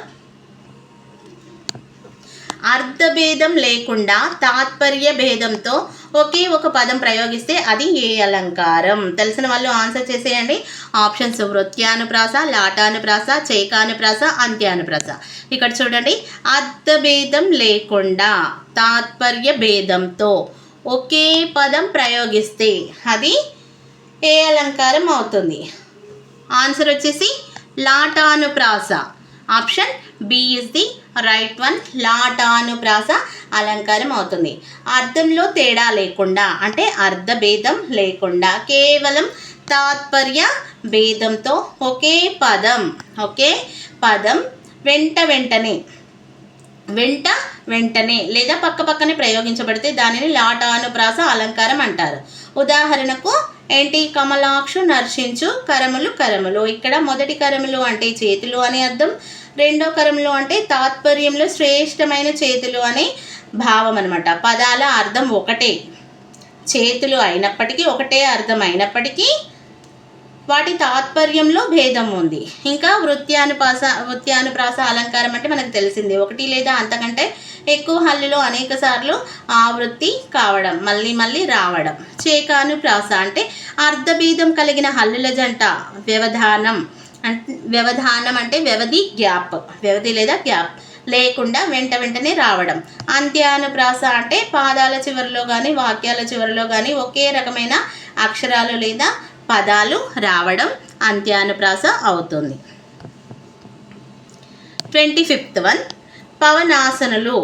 [SPEAKER 1] అర్థభేదం లేకుండా తాత్పర్య భేదంతో ఒకే ఒక పదం ప్రయోగిస్తే అది ఏ అలంకారం? తెలిసిన వాళ్ళు ఆన్సర్ చేసేయండి. ఆప్షన్స్ వృత్యానుప్రాస, లాటానుప్రాస, చైకానుప్రాస, అంత్యానుప్రాస. ఇక్కడ చూడండి, అర్థభేదం లేకుండా తాత్పర్య భేదంతో ఒకే పదం ప్రయోగిస్తే అది ఏ అలంకారం అవుతుంది? ఆన్సర్ వచ్చేసి లాటానుప్రాస. Option B is the right one. లాటానుప్రాస అలంకారం అవుతుంది. అర్థంలో తేడా లేకుండా అంటే అర్థభేదం లేకుండా కేవలం తాత్పర్య భేదంతో ఒకే పదం వెంట వెంటనే లేదా పక్కనే ప్రయోగించబడితే దానిని లాటానుప్రాస అలంకారం అంటారు. ఉదాహరణకు ఏంటి? కమలాక్షు నర్శించు కరములు. ఇక్కడ మొదటి కరములు అంటే చేతులు అని అర్థం. రెండో కరములు అంటే తాత్పర్యంలో శ్రేష్టమైన చేతులు అనే భావం అనమాట. పదాల అర్థం ఒకటే, చేతులు అయినప్పటికీ ఒకటే అర్థం అయినప్పటికీ వాటి తాత్పర్యంలో భేదం ఉంది. ఇంకా వృత్యానుప్రాస అలంకారం అంటే మనకు తెలిసింది, ఒకటి లేదా అంతకంటే ఎక్కువ హల్లులో అనేక సార్లు ఆవృత్తి కావడం, మళ్ళీ రావడం. చేకానుప్రాస అంటే అర్ధభేదం కలిగిన హల్లుల జంట. వ్యవధానం అంటే వ్యవధి లేదా గ్యాప్ లేకుండా వెంటనే రావడం. అంత్యానుప్రాస అంటే పాదాల చివరిలో కానీ వాక్యాల చివరిలో కానీ ఒకే రకమైన అక్షరాలు లేదా పదాలు రావడం అంత్యానుప్రాస అవుతుంది. 25th one. పవనాసనులు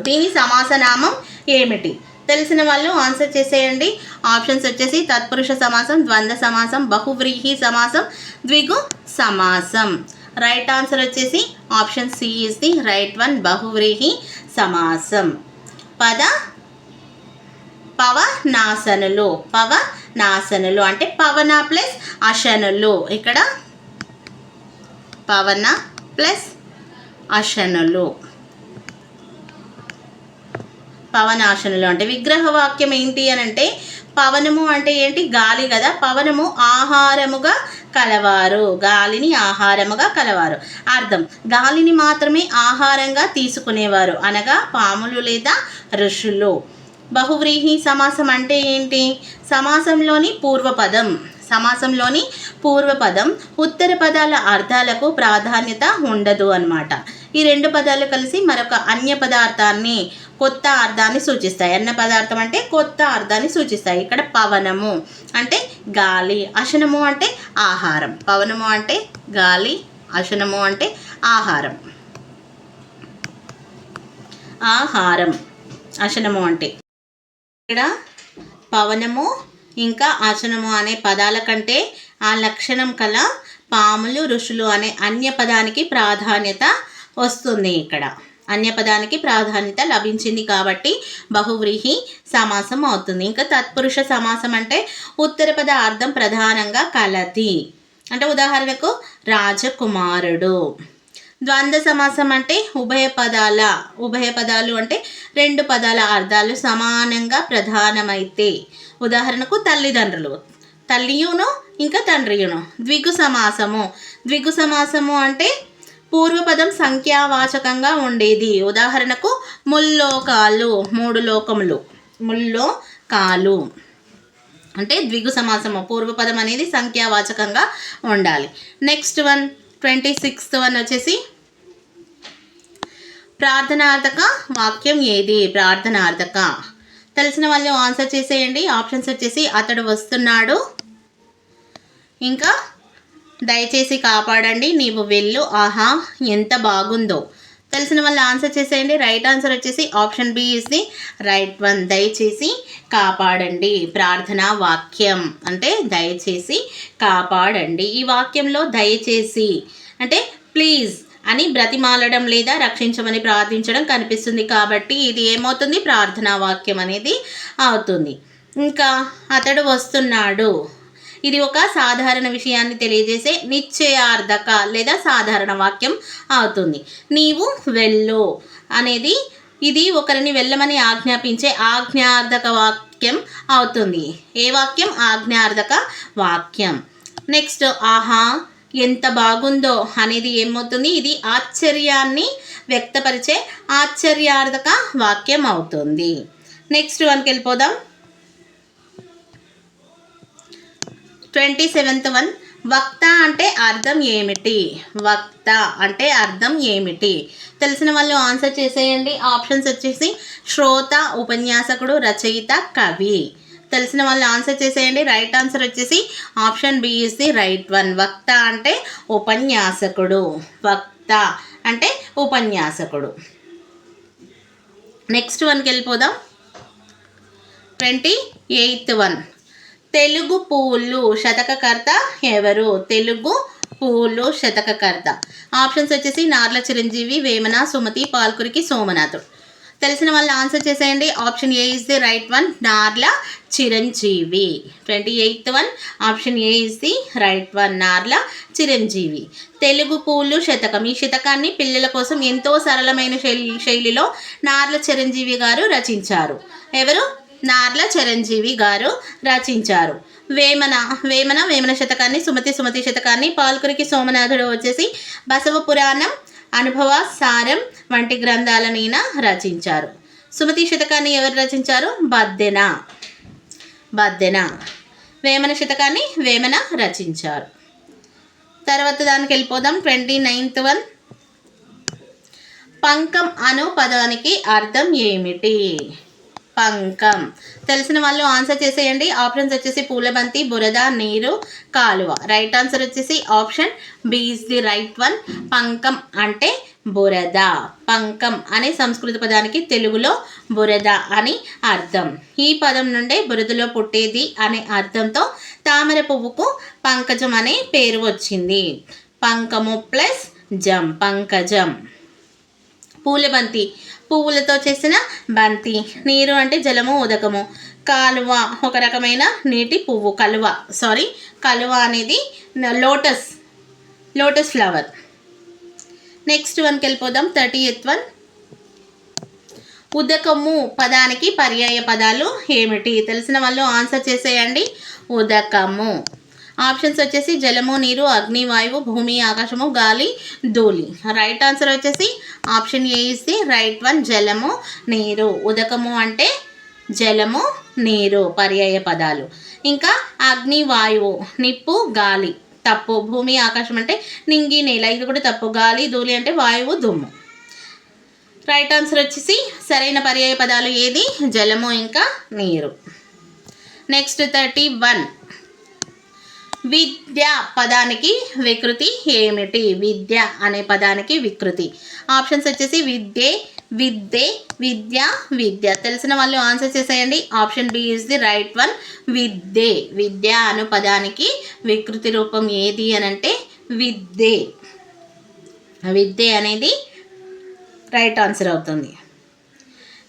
[SPEAKER 1] దీని సమాసనామం ఏమిటి? తెలిసిన వాళ్ళు ఆన్సర్ చేసేయండి. ఆప్షన్స్ వచ్చేసి తత్పురుష సమాసం, ద్వంద్వ సమాసం, బహువ్రీహి సమాసం, ద్విగు సమాసం. రైట్ ఆన్సర్ వచ్చేసి option C is the right one. బహువ్రీహి సమాసం. పవనాసనులు అంటే పవన ప్లస్ అశనులు. ఇక్కడ పవన ప్లస్ అశనులు. పవనాశనులు అంటే విగ్రహ వాక్యం ఏంటి అని అంటే పవనము అంటే ఏంటి? గాలి కదా. పవనము ఆహారముగా కలవారు, గాలిని ఆహారముగా కలవారు. అర్థం గాలిని మాత్రమే ఆహారంగా తీసుకునేవారు అనగా పాములు లేదా ఋషులు. బహువ్రీహి సమాసం అంటే ఏంటి? సమాసంలోని పూర్వపదం ఉత్తర పదాల అర్థాలకు ప్రాధాన్యత ఉండదు అన్నమాట. ఈ రెండు పదాలు కలిసి మరొక అన్య పదార్థాన్ని, కొత్త అర్థాన్ని సూచిస్తాయి. అన్య పదార్థం అంటే కొత్త అర్థాన్ని సూచిస్తాయి. ఇక్కడ పవనము అంటే గాలి, అశనము అంటే ఆహారం. పవనము అంటే గాలి, అశనము అంటే ఆహారం. అశనము అంటే ఇక్కడ పవనము ఇంకా అశనము అనే పదాల కంటే ఆ లక్షణం కల పాములు, ఋషులు అనే అన్య పదానికి ప్రాధాన్యత వస్తుంది. ఇక్కడ అన్య పదానికి ప్రాధాన్యత లభించింది కాబట్టి బహువ్రీహి సమాసం అవుతుంది. ఇంకా తత్పురుష సమాసం అంటే ఉత్తర పద అర్థం ప్రధానంగా కలది. అంటే ఉదాహరణకు రాజకుమారుడు. ద్వంద్వ సమాసం అంటే ఉభయ పదాలు అంటే రెండు పదాల అర్థాలు సమానంగా ప్రధానమైతే. ఉదాహరణకు తల్లిదండ్రులు, తల్లియును ఇంకా తండ్రియును. ద్విగు సమాసము అంటే పూర్వపదం సంఖ్యావాచకంగా ఉండేది. ఉదాహరణకు ముల్లోకాలు, మూడు లోకములు. ముల్లోకాలు అంటే ద్విగు సమాసము, పూర్వపదం అనేది సంఖ్యావాచకంగా ఉండాలి. నెక్స్ట్ 26th వచ్చేసి ప్రార్థనార్థక వాక్యం ఏది? ప్రార్థనార్థక తెలిసిన వాళ్ళు ఆన్సర్ చేసేయండి. ఆప్షన్స్ వచ్చేసి అతడు వస్తున్నాడు, ఇంకా దయచేసి కాపాడండి, నీవు వెళ్ళు, ఆహా ఎంత బాగుందో. తెలిసిన వాళ్ళు ఆన్సర్ చేసేయండి. రైట్ ఆన్సర్ వచ్చేసి option B is the right one. దయచేసి కాపాడండి ప్రార్థనా వాక్యం అంటే దయచేసి కాపాడండి. ఈ వాక్యంలో దయచేసి అంటే ప్లీజ్ అని బ్రతిమాలడం లేదా రక్షించమని ప్రార్థించడం కనిపిస్తుంది కాబట్టి ఇది ఏమవుతుంది? ప్రార్థనా వాక్యం అనేది అవుతుంది. ఇంకా అతడు వస్తున్నాడు, ఇది ఒక సాధారణ విషయాన్ని తెలియజేసే నిశ్చయార్థక లేదా సాధారణ వాక్యం అవుతుంది. నీవు వెళ్ళు అనేది ఇది ఒకరిని వెళ్ళమని ఆజ్ఞాపించే ఆజ్ఞార్థక వాక్యం అవుతుంది. ఏ వాక్యం? ఆజ్ఞార్థక వాక్యం. నెక్స్ట్ ఆహా ఎంత బాగుందో అనేది ఏమవుతుంది? ఇది ఆశ్చర్యాన్ని వ్యక్తపరిచే ఆశ్చర్యార్థక వాక్యం అవుతుంది. నెక్స్ట్ 1కి వెళ్ళిపోదాం. 27th వక్త అంటే అర్థం ఏమిటి? వక్త అంటే అర్థం ఏమిటి? తెలిసిన వాళ్ళు ఆన్సర్ చేసేయండి. ఆప్షన్స్ వచ్చేసి శ్రోత, ఉపన్యాసకుడు, రచయిత, కవి. తెలిసిన వాళ్ళు ఆన్సర్ చేసేయండి. రైట్ ఆన్సర్ వచ్చేసి option B is the right one. వక్త అంటే ఉపన్యాసకుడు. వక్త అంటే ఉపన్యాసకుడు. నెక్స్ట్ 1కి వెళ్ళిపోదాం. 28th తెలుగు పూలు శతకకర్త ఎవరు? తెలుగు పూలు శతకకర్త. ఆప్షన్స్ వచ్చేసి నార్ల చిరంజీవి, వేమన, సుమతి, పాల్కురికి సోమనాథుడు. తెలిసిన వాళ్ళు ఆన్సర్ చేసేయండి. Option A is the right one, Narla Chiranjeevi. 28th option A is the right one, Narla Chiranjeevi. Telugu పూలు శతకం. ఈ శతకాన్ని పిల్లల కోసం ఎంతో సరళమైన శైలిలో నార్ల చిరంజీవి గారు రచించారు. ఎవరు? నార్ల చిరంజీవి గారు రచించారు. వేమన శతకాన్ని, సుమతి శతకాన్ని, పాల్కురికి సోమనాథుడు వచ్చేసి బసవ పురాణం, అనుభవ సారం వంటి గ్రంథాలను ఈయన రచించారు. సుమతి శతకాన్ని ఎవరు రచించారు? బద్దెన. వేమన శతకాన్ని వేమన రచించారు. తర్వాత దానికి వెళ్ళిపోదాం. 29th పంకం అను పదానికి అర్థం ఏమిటి? పంకం. తెలిసిన వాళ్ళు ఆన్సర్ చేసేయండి. ఆప్షన్స్ వచ్చేసి పూలబంతి, బురద, నీరు, కాలువ. రైట్ ఆన్సర్ వచ్చేసి option B is the right one. పంకం అంటే బురద. పంకం అనే సంస్కృత పదానికి తెలుగులో బురద అని అర్థం. ఈ పదం నుండే బురదలో పుట్టేది అనే అర్థంతో తామర పువ్వుకు పంకజం అనే పేరు వచ్చింది. పంకము ప్లస్ జం, పంకజం. పూలబంతి పువ్వులతో చేసిన బంతి. నీరు అంటే జలము, ఉదకము. కాలువ ఒక రకమైన నీటి పువ్వు. కలువ అనేది లోటస్ ఫ్లవర్. నెక్స్ట్ 1కి వెళ్ళిపోదాం. 30th ఉదకము పదానికి పర్యాయ పదాలు ఏమిటి? తెలిసిన వాళ్ళు ఆన్సర్ చేసేయండి. ఉదకము. ఆప్షన్స్ వచ్చేసి జలము, నీరు, అగ్ని, వాయువు, భూమి, ఆకాశము, గాలి, ధూళి. రైట్ ఆన్సర్ వచ్చేసి option A is the right one, జలము, నీరు. ఉదకము అంటే జలము, నీరు పర్యాయ పదాలు. ఇంకా అగ్ని, వాయువు, నిప్పు, గాలి తప్పు. భూమి, ఆకాశం అంటే నింగి, నేల, ఇది కూడా తప్పు. గాలి, ధూళి అంటే వాయువు, దుమ్ము. రైట్ ఆన్సర్ వచ్చేసి సరైన పర్యాయ పదాలు ఏది? జలము ఇంకా నీరు. నెక్స్ట్ 31. విద్య పదానికి వికృతి ఏమిటి? విద్య అనే పదానికి వికృతి. ఆప్షన్స్ వచ్చేసి విద్యే, విద్యే, విద్య, విద్య. తెలిసిన వాళ్ళు ఆన్సర్ చేసేయండి. Option B is the right one, విద్యే. విద్య అను పదానికి వికృతి రూపం ఏది అని అంటే విద్యే. విద్యే అనేది రైట్ ఆన్సర్ అవుతుంది.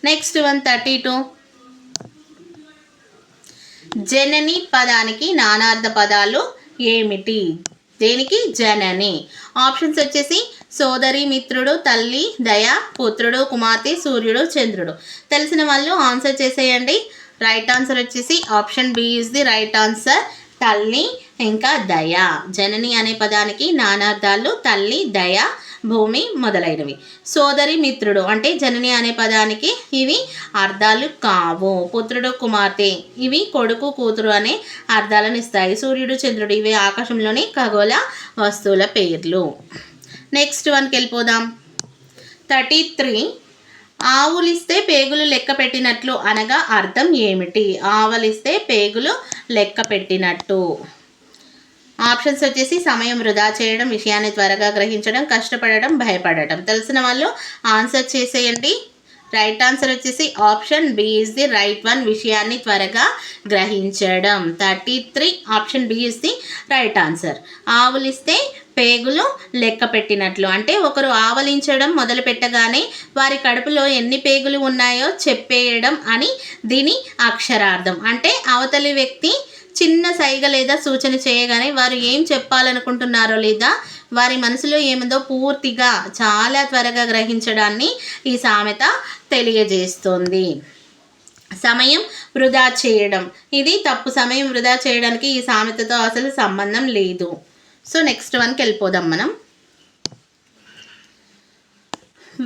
[SPEAKER 1] నెక్స్ట్ 132. జనని పదానికి నానార్థ పదాలు ఏమిటి? దేనికి జనని? ఆప్షన్స్ వచ్చేసి సోదరి, మిత్రుడు, తల్లి, దయ, పుత్రుడు, కుమార్తె, సూర్యుడు, చంద్రుడు. తెలిసిన వాళ్ళు ఆన్సర్ చేసేయండి. రైట్ ఆన్సర్ వచ్చేసి option B is the right answer, తల్లి ఇంకా దయ. జనని అనే పదానికి నానార్థాలు తల్లి, దయ, భూమి మొదలైనవి. సోదరి, మిత్రుడు అంటే జనని అనే పదానికి ఇవి అర్థాలు కావు. పుత్రుడు, కుమార్తె ఇవి కొడుకు, కూతురు అనే అర్థాలను ఇస్తాయి. సూర్యుడు, చంద్రుడు ఇవి ఆకాశంలోని ఖగోళ వస్తువుల పేర్లు. నెక్స్ట్ 1కి వెళ్ళిపోదాం. 33. ఆవులిస్తే పేగులు లెక్క పెట్టినట్లు అనగా అర్థం ఏమిటి? ఆవలిస్తే పేగులు లెక్క పెట్టినట్టు. ఆప్షన్స్ వచ్చేసి సమయం వృధా చేయడం, విషయాన్ని త్వరగా గ్రహించడం, కష్టపడడం, భయపడటం. తెలిసిన వాళ్ళు ఆన్సర్ చేసేయండి. రైట్ ఆన్సర్ వచ్చేసి option B is the right one, విషయాన్ని త్వరగా గ్రహించడం. 33 option B is the right answer. ఆవులిస్తే పేగులు లెక్క పెట్టినట్లు అంటే ఒకరు ఆవలించడం మొదలు పెట్టగానే వారి కడుపులో ఎన్ని పేగులు ఉన్నాయో చెప్పేయడం అని దీని అక్షరార్థం. అంటే అవతలి వ్యక్తి చిన్న సైగ లేదా సూచన చేయగానే వారు ఏం చెప్పాలనుకుంటున్నారో లేదా వారి మనసులో ఏముందో పూర్తిగా చాలా త్వరగా గ్రహించడాన్ని ఈ సామెత తెలియజేస్తుంది. సమయం వృధా చేయడం ఇది తప్పు. సమయం వృధా చేయడానికి ఈ సామెతతో అసలు సంబంధం లేదు. సో నెక్స్ట్ 1కి వెళ్ళిపోదాం మనం.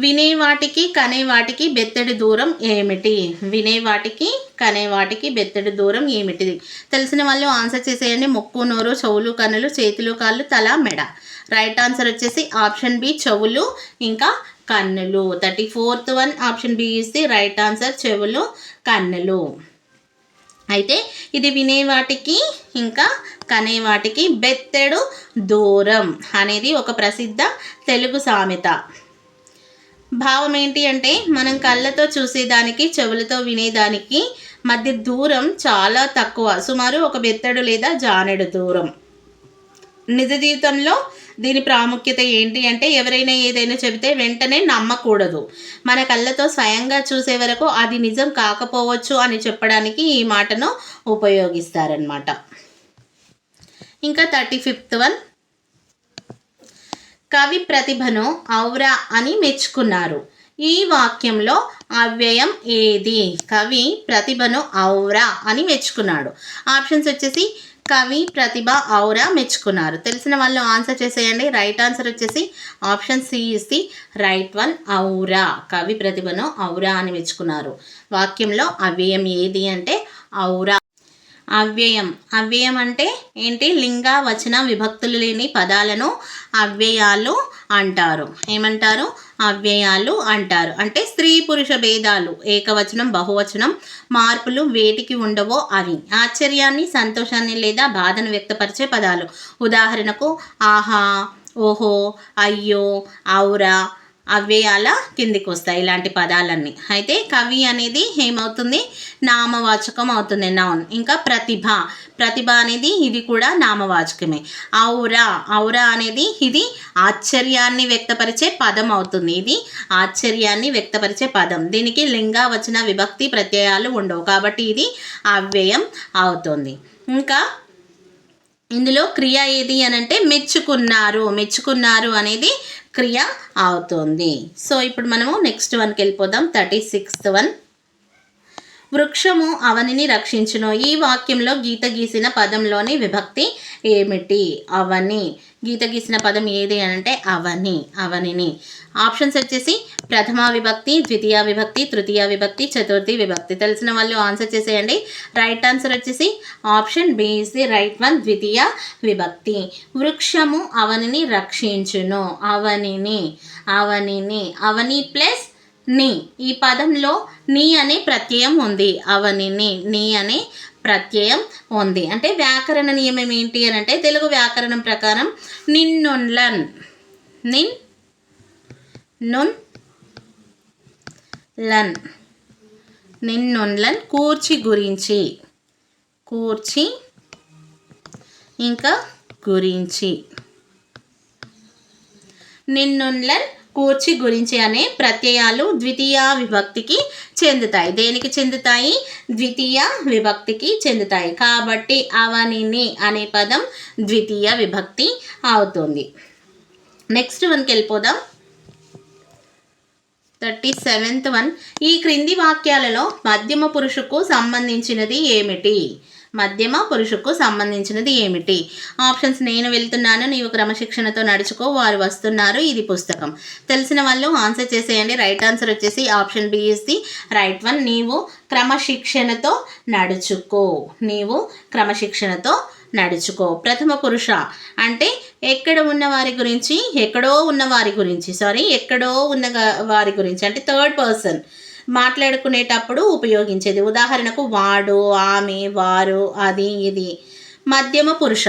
[SPEAKER 1] వినేవాటికి కనేవాటికి బెత్తడి దూరం ఏమిటి? వినేవాటికి కనేవాటికి బెత్తడి దూరం ఏమిటిది? తెలిసిన వాళ్ళు ఆన్సర్ చేసేయండి. ముక్కు, నోరు, చెవులు, కన్నులు, చేతులు, కాళ్ళు, తల, మెడ. రైట్ ఆన్సర్ వచ్చేసి ఆప్షన్ బి, చెవులు ఇంకా కన్నులు. 34th one option B is the right answer, చెవులు, కన్నులు. అయితే ఇది వినేవాటికి ఇంకా కనేవాటికి బెత్తెడు దూరం అనేది ఒక ప్రసిద్ధ తెలుగు సామెత. భావం ఏంటి అంటే మనం కళ్ళతో చూసేదానికి చెవులతో వినేదానికి మధ్య దూరం చాలా తక్కువ, సుమారు ఒక బెత్తడు లేదా జానెడు దూరం. నిజ జీవితంలో దీని ప్రాముఖ్యత ఏంటి అంటే ఎవరైనా ఏదైనా చెబితే వెంటనే నమ్మకూడదు. మన కళ్ళతో స్వయంగా చూసే వరకు అది నిజం కాకపోవచ్చు అని చెప్పడానికి ఈ మాటను ఉపయోగిస్తారనమాట. ఇంకా 35th వన్. కవి ప్రతిభను ఔరా అని మెచ్చుకున్నారు. ఈ వాక్యంలో అవ్యయం ఏది? కవి ప్రతిభను ఔరా అని మెచ్చుకున్నాడు. ఆప్షన్స్ వచ్చేసి కవి ప్రతిభ ఔరా మెచ్చుకున్నారు. తెలిసిన వాళ్ళు ఆన్సర్ చేసేయండి. రైట్ ఆన్సర్ వచ్చేసి option C is the right one, ఔరా. కవి ప్రతిభను ఔరా అని మెచ్చుకున్నారు. వాక్యంలో అవ్యయం ఏది అంటే ఔరా. అవ్యయం. అవ్యయం అంటే ఏంటి? లింగ వచన విభక్తులు లేని పదాలను అవ్యయాలు అంటారు. ఏమంటారు? అవ్యయాలు అంటారు. అంటే స్త్రీ పురుష భేదాలు, ఏకవచనం బహువచనం మార్పులు వేటికి ఉండవో అవి. ఆశ్చర్యాన్ని, సంతోషాన్ని లేదా బాధను వ్యక్తపరిచే పదాలు. ఉదాహరణకు ఆహా, ఓహో, అయ్యో, ఔరా అవ్యయాల కిందికి వస్తాయి ఇలాంటి పదాలన్నీ. అయితే కవి అనేది ఏమవుతుంది? నామవాచకం అవుతుంది, నౌన్. ఇంకా ప్రతిభ. ప్రతిభ అనేది ఇది కూడా నామవాచకమే. ఔరా. ఔరా అనేది ఇది ఆశ్చర్యాన్ని వ్యక్తపరిచే పదం అవుతుంది. ఇది ఆశ్చర్యాన్ని వ్యక్తపరిచే పదం. దీనికి లింగ వచన విభక్తి ప్రత్యయాలు ఉండవు కాబట్టి ఇది అవ్యయం అవుతుంది. ఇంకా ఇందులో క్రియ ఏది అని అంటే మెచ్చుకున్నారు. మెచ్చుకున్నారు అనేది క్రియ అవుతుంది. సో ఇప్పుడు మనము నెక్స్ట్ వన్కి వెళ్ళిపోదాం. 36th one. వృక్షము అవనిని రక్షించును. ఈ వాక్యంలో గీత గీసిన పదంలోని విభక్తి ఏమిటి? అవని. గీత గీసిన పదం ఏది అని అంటే అవని, అవనిని. ఆప్షన్స్ వచ్చేసి ప్రథమా విభక్తి, ద్వితీయ విభక్తి, తృతీయ విభక్తి, చతుర్థి విభక్తి. తెలిసిన వాళ్ళు ఆన్సర్ చేసేయండి. రైట్ ఆన్సర్ వచ్చేసి option B is the right one, ద్వితీయ విభక్తి. వృక్షము అవనిని రక్షించును. అవనిని, అవనిని, అవని ప్లస్ ని. ఈ పదంలో నీ అనే ప్రత్యయం ఉంది. అవనిని, నీ అనే ప్రత్యయం ఉంది. అంటే వ్యాకరణ నియమం ఏంటి అని అంటే తెలుగు వ్యాకరణం ప్రకారం నిన్నొన్లన్, నిన్ నున్ లన్, నిన్నొన్లన్ కూర్చి గురించి, కూర్చి ఇంకా గురించి. నిన్నొన్లన్ కూర్చి గురించి అనే ప్రత్యయాలు ద్వితీయ విభక్తికి చెందుతాయి. దేనికి చెందుతాయి? ద్వితీయ విభక్తికి చెందుతాయి. కాబట్టి అవనిని అనే పదం ద్వితీయ విభక్తి అవుతుంది. నెక్స్ట్ వన్కి వెళ్ళిపోదాం. 37th one. ఈ క్రింది వాక్యాలలో మధ్యమ పురుషుకు సంబంధించినది ఏమిటి? మధ్యమ పురుషుకు సంబంధించినది ఏమిటి? ఆప్షన్స్ నేను వెళ్తున్నాను, నీవు క్రమశిక్షణతో నడుచుకో, వారు వస్తున్నారు, ఇది పుస్తకం. తెలిసిన వాళ్ళు ఆన్సర్ చేసేయండి. రైట్ ఆన్సర్ వచ్చేసి option B is the right one. నీవు క్రమశిక్షణతో నడుచుకో, నీవు క్రమశిక్షణతో నడుచుకో. ప్రథమ పురుష అంటే ఎక్కడ ఉన్న వారి గురించి, ఎక్కడో ఉన్న వారి గురించి, ఎక్కడో ఉన్న వారి గురించి అంటే థర్డ్ పర్సన్ మాట్లాడుకునేటప్పుడు ఉపయోగించేది. ఉదాహరణకు వాడు, ఆమె, వారు, అది, ఇది. మధ్యమ పురుష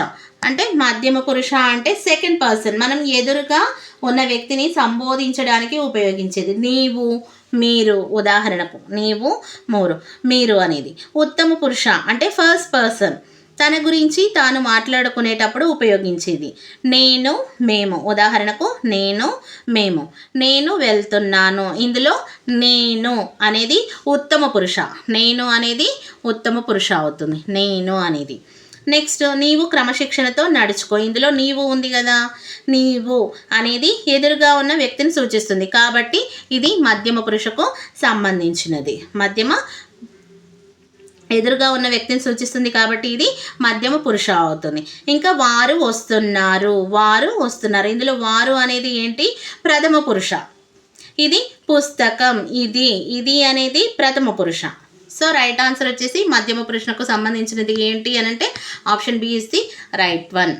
[SPEAKER 1] అంటే మధ్యమ పురుష అంటే సెకండ్ పర్సన్, మనం ఎదురుగా ఉన్న వ్యక్తిని సంబోధించడానికి ఉపయోగించేది. నీవు, మీరు. ఉదాహరణకు నీవు, మీరు అనేది. ఉత్తమ పురుష అంటే ఫస్ట్ పర్సన్, తన గురించి తాను మాట్లాడుకునేటప్పుడు ఉపయోగించేది. నేను, మేము. ఉదాహరణకు నేను, మేము. నేను వెళ్తున్నాను. ఇందులో నేను అనేది ఉత్తమ పురుష, నేను అనేది ఉత్తమ పురుష అవుతుంది, నేను అనేది. నెక్స్ట్ నీవు క్రమశిక్షణతో నడుచుకో. ఇందులో నీవు ఉంది కదా, నీవు అనేది ఎదురుగా ఉన్న వ్యక్తిని సూచిస్తుంది. కాబట్టి ఇది మధ్యమ పురుషకు సంబంధించినది. ఎదురుగా ఉన్న వ్యక్తిని సూచిస్తుంది కాబట్టి ఇది మధ్యమ పురుష అవుతుంది. ఇంకా వారు వస్తున్నారు, వారు వస్తున్నారు. ఇందులో వారు అనేది ఏంటి? ప్రథమ పురుష. ఇది పుస్తకం, ఇది అనేది ప్రథమ పురుష. సో రైట్ ఆన్సర్ వచ్చేసి మధ్యమ పురుషులకు సంబంధించినది ఏంటి అని అంటే option B is the right one.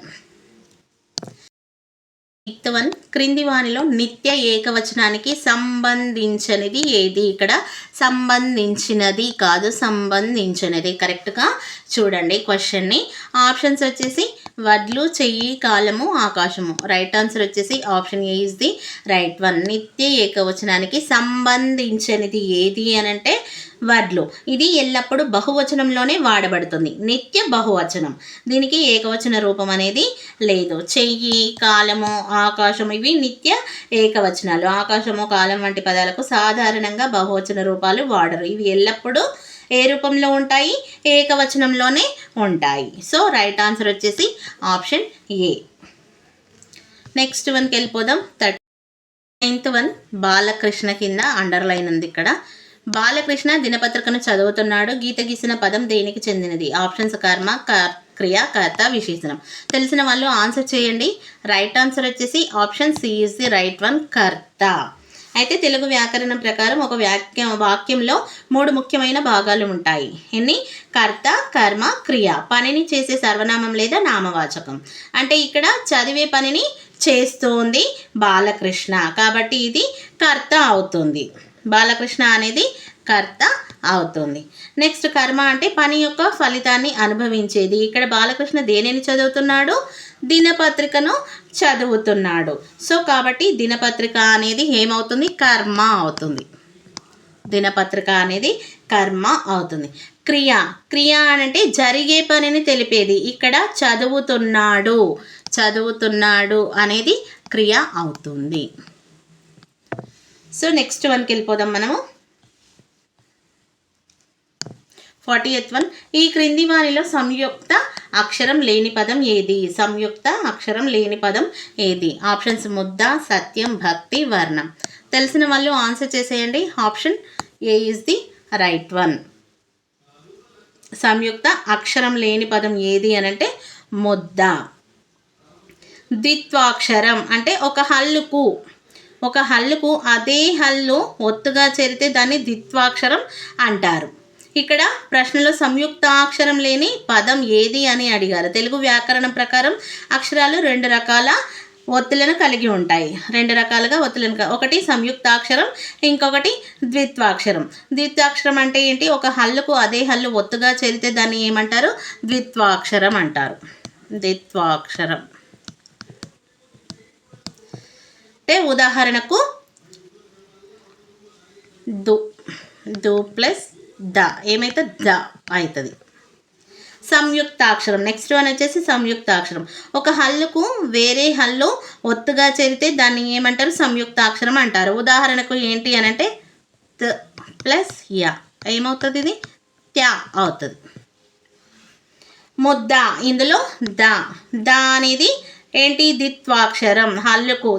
[SPEAKER 1] 8th one. క్రింది వానిలో నిత్య ఏకవచనానికి సంబంధించినది ఏది? ఇక్కడ సంబంధించినది కాదు, సంబంధించినది. కరెక్ట్గా చూడండి క్వశ్చన్ని. ఆప్షన్స్ వచ్చేసి వడ్లు, చెయ్యి, కాలము, ఆకాశము. రైట్ ఆన్సర్ వచ్చేసి option A is the right one. నిత్య ఏకవచనానికి సంబంధించినది ఏది అని అంటే వడ్లు. ఇది ఎల్లప్పుడూ బహువచనంలోనే వాడబడుతుంది. నిత్య బహువచనం, దీనికి ఏకవచన రూపం అనేది లేదు. చెయ్యి, కాలము, ఆకాశం ఇవి నిత్య ఏకవచనాలు. ఆకాశము, కాలం వంటి పదాలకు సాధారణంగా బహువచన రూపాలు వాడరు. ఇవి ఎల్లప్పుడూ ఏ రూపంలో ఉంటాయి? ఏకవచనంలోనే ఉంటాయి. సో రైట్ ఆన్సర్ వచ్చేసి ఆప్షన్ ఏ. నెక్స్ట్ వన్కి వెళ్ళిపోదాం. 39th one. బాలకృష్ణ కింద అండర్లైన్ ఉంది ఇక్కడ. బాలకృష్ణ దినపత్రికను చదువుతున్నాడు. గీత గీసిన పదం దేనికి చెందినది? ఆప్షన్స్ కర్మ, క్రియ, కర్త, విశేషణం. తెలిసిన వాళ్ళు ఆన్సర్ చేయండి. రైట్ ఆన్సర్ వచ్చేసి option C is the right one, కర్త. అయితే తెలుగు వ్యాకరణం ప్రకారం ఒక వాక్యంలో 3 ముఖ్యమైన భాగాలు ఉంటాయి. ఎన్ని? కర్త, కర్మ, క్రియ. పనిని చేసే సర్వనామం లేదా నామవాచకం. అంటే ఇక్కడ చదివే పనిని చేస్తోంది బాలకృష్ణ, కాబట్టి ఇది కర్త అవుతుంది. బాలకృష్ణ అనేది కర్త అవుతుంది. నెక్స్ట్ కర్మ అంటే పని యొక్క ఫలితాన్ని అనుభవించేది. ఇక్కడ బాలకృష్ణ దేనిని చదువుతున్నాడు? దినపత్రికను చదువుతున్నాడు. సో కాబట్టి దినపత్రిక అనేది ఏమవుతుంది? కర్మ అవుతుంది. దినపత్రిక అనేది కర్మ అవుతుంది. క్రియ అంటే జరిగే పనిని తెలిపేది. ఇక్కడ చదువుతున్నాడు అనేది క్రియ అవుతుంది. సో నెక్స్ట్ వన్కి వెళ్ళిపోదాం మనము. 40th one. ఈ క్రింది వారిలో సంయుక్త అక్షరం లేని పదం ఏది? సంయుక్త అక్షరం లేని పదం ఏది? ఆప్షన్స్ ముద్ద, సత్యం, భక్తి, వర్ణం. తెలిసిన వాళ్ళు ఆన్సర్ చేసేయండి. Option A is the right one. సంయుక్త అక్షరం లేని పదం ఏది అని అంటే ముద్ద. ద్విత్వాక్షరం అంటే ఒక హల్లుకు అదే హల్లు ఒత్తుగా చేరితే దాన్ని ద్విత్వాక్షరం అంటారు. ఇక్కడ ప్రశ్నలో సంయుక్తాక్షరం లేని పదం ఏది అని అడిగారు. తెలుగు వ్యాకరణం ప్రకారం అక్షరాలు 2 రకాల ఒత్తులను కలిగి ఉంటాయి. 2 రకాలుగా ఒత్తులను, ఒకటి సంయుక్తాక్షరం, ఇంకొకటి ద్విత్వాక్షరం. ద్విత్వాక్షరం అంటే ఏంటి? ఒక హల్లుకు అదే హల్లు ఒత్తుగా చేరితే దాన్ని ఏమంటారు? ద్విత్వాక్షరం అంటారు. ద్విత్వాక్షరం అంటే ఉదాహరణకు దు ప్లస్ ద ఏమైతే ద అవుతుంది. సంయుక్తాక్షరం నెక్స్ట్ వన్ వచ్చేసి సంయుక్తాక్షరం. ఒక హల్లుకు వేరే హల్లు ఒత్తుగా చేరితే దాన్ని ఏమంటారు? సంయుక్తాక్షరం అంటారు. ఉదాహరణకు ఏంటి అని అంటే త ప్లస్ యా ఏమవుతుంది? ఇది త్యా అవుతుంది. ముద్ద, ఇందులో ద అనేది ఏంటి? ద్విత్వాక్షరం. హల్లుకు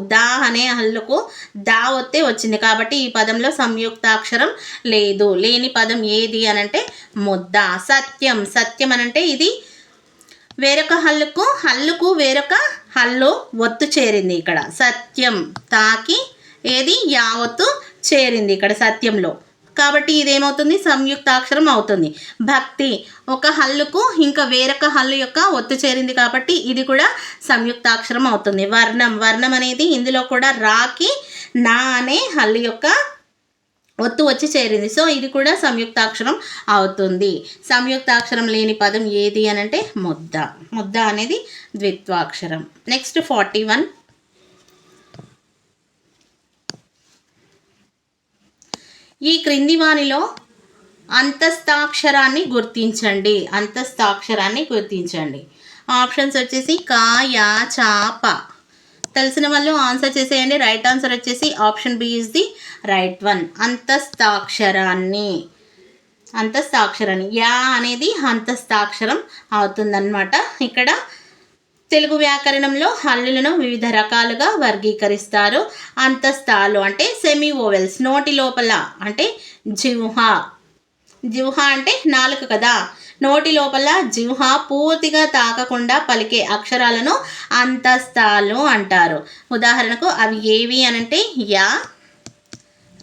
[SPEAKER 1] అనే హల్లుకు దా ఒత్తే వచ్చింది కాబట్టి ఈ పదంలో సంయుక్తాక్షరం లేదు. లేని పదం ఏది అనంటే ముద్ద. సత్యం అనంటే ఇది వేరొక హల్లుకు వేరొక హల్లు ఒత్తు చేరింది. ఇక్కడ సత్యం తాకి ఏది యావత్తు చేరింది ఇక్కడ సత్యంలో, కాబట్టి ఇదేమవుతుంది? సంయుక్తాక్షరం అవుతుంది. భక్తి ఒక హల్లుకు ఇంకా వేరొక హల్లు యొక్క ఒత్తు చేరింది కాబట్టి ఇది కూడా సంయుక్తాక్షరం అవుతుంది. వర్ణం అనేది ఇందులో కూడా రాకి నా అనే హల్లు యొక్క ఒత్తు వచ్చి చేరింది, సో ఇది కూడా సంయుక్తాక్షరం అవుతుంది. సంయుక్తాక్షరం లేని పదం ఏది అని అంటే ముద్ద అనేది ద్విత్వాక్షరం. నెక్స్ట్ 41. ఈ క్రింది వానిలో అంతస్తాక్షరాన్ని గుర్తించండి. ఆప్షన్స్ వచ్చేసి కా, యా, చా, ప. తెలిసిన వాళ్ళు ఆన్సర్ చేసేయండి. రైట్ ఆన్సర్ వచ్చేసి option B is the right one. అంతస్తాక్షరాన్ని యా అనేది అంతస్తాక్షరం అవుతుందన్నమాట. ఇక్కడ తెలుగు వ్యాకరణంలో హల్లులను వివిధ రకాలుగా వర్గీకరిస్తారు. అంతస్తాలు అంటే సెమీ ఓవెల్స్, నోటి లోపల అంటే జిహ్వ అంటే నాలుక కదా, నోటి లోపల జిహ్వ పూర్తిగా తాకకుండా పలికే అక్షరాలను అంతస్తాలు అంటారు. ఉదాహరణకు అవి ఏవి అనంటే యా,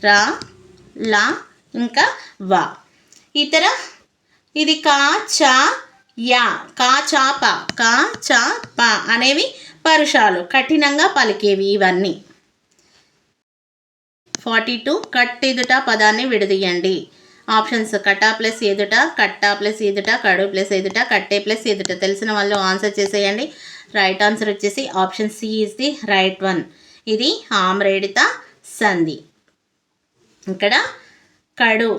[SPEAKER 1] రా, లా, ఇంకా వా. ఇతర ఇది కా, చా, యా, కా, చా, ప అనేవి పరుషాలు, కఠినంగా పలికేవి ఇవన్నీ. 42. కట్టెదుట పదాన్ని విడదీయండి. ఆప్షన్స్ కటా ప్లస్ ఎదుట, కట్టా ప్లస్ ఎదుట, కడు ప్లస్ ఎదుట, కట్టే ప్లస్ ఎదుట. తెలిసిన వాళ్ళు ఆన్సర్ చేసేయండి. రైట్ ఆన్సర్ వచ్చేసి option C is the right one. ఇది ఆమ్రేడిత సంధి. ఇక్కడ కడు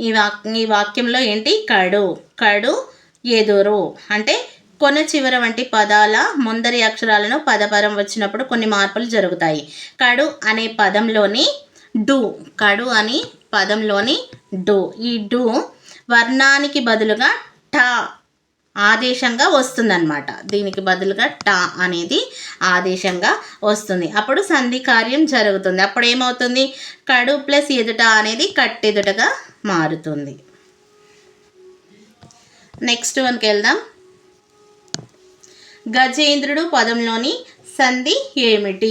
[SPEAKER 1] ఈ వాక్యంలో ఏంటి? కడు ఎదురు అంటే కొన చివర వంటి పదాల ముందరి అక్షరాలను పదపరం వచ్చినప్పుడు కొన్ని మార్పులు జరుగుతాయి. కడు అనే పదంలోని డు ఈ డు వర్ణానికి బదులుగా టా ఆదేశంగా వస్తుందన్నమాట. దీనికి బదులుగా టా అనేది ఆదేశంగా వస్తుంది. అప్పుడు సంధి కార్యం జరుగుతుంది. అప్పుడు ఏమవుతుంది? కడు ప్లస్ ఎదుట అనేది కట్టెదుటగా మారుతుంది. నెక్స్ట్ వన్కి వెళ్దాం. గజేంద్రుడు పదంలోని సంధి ఏమిటి?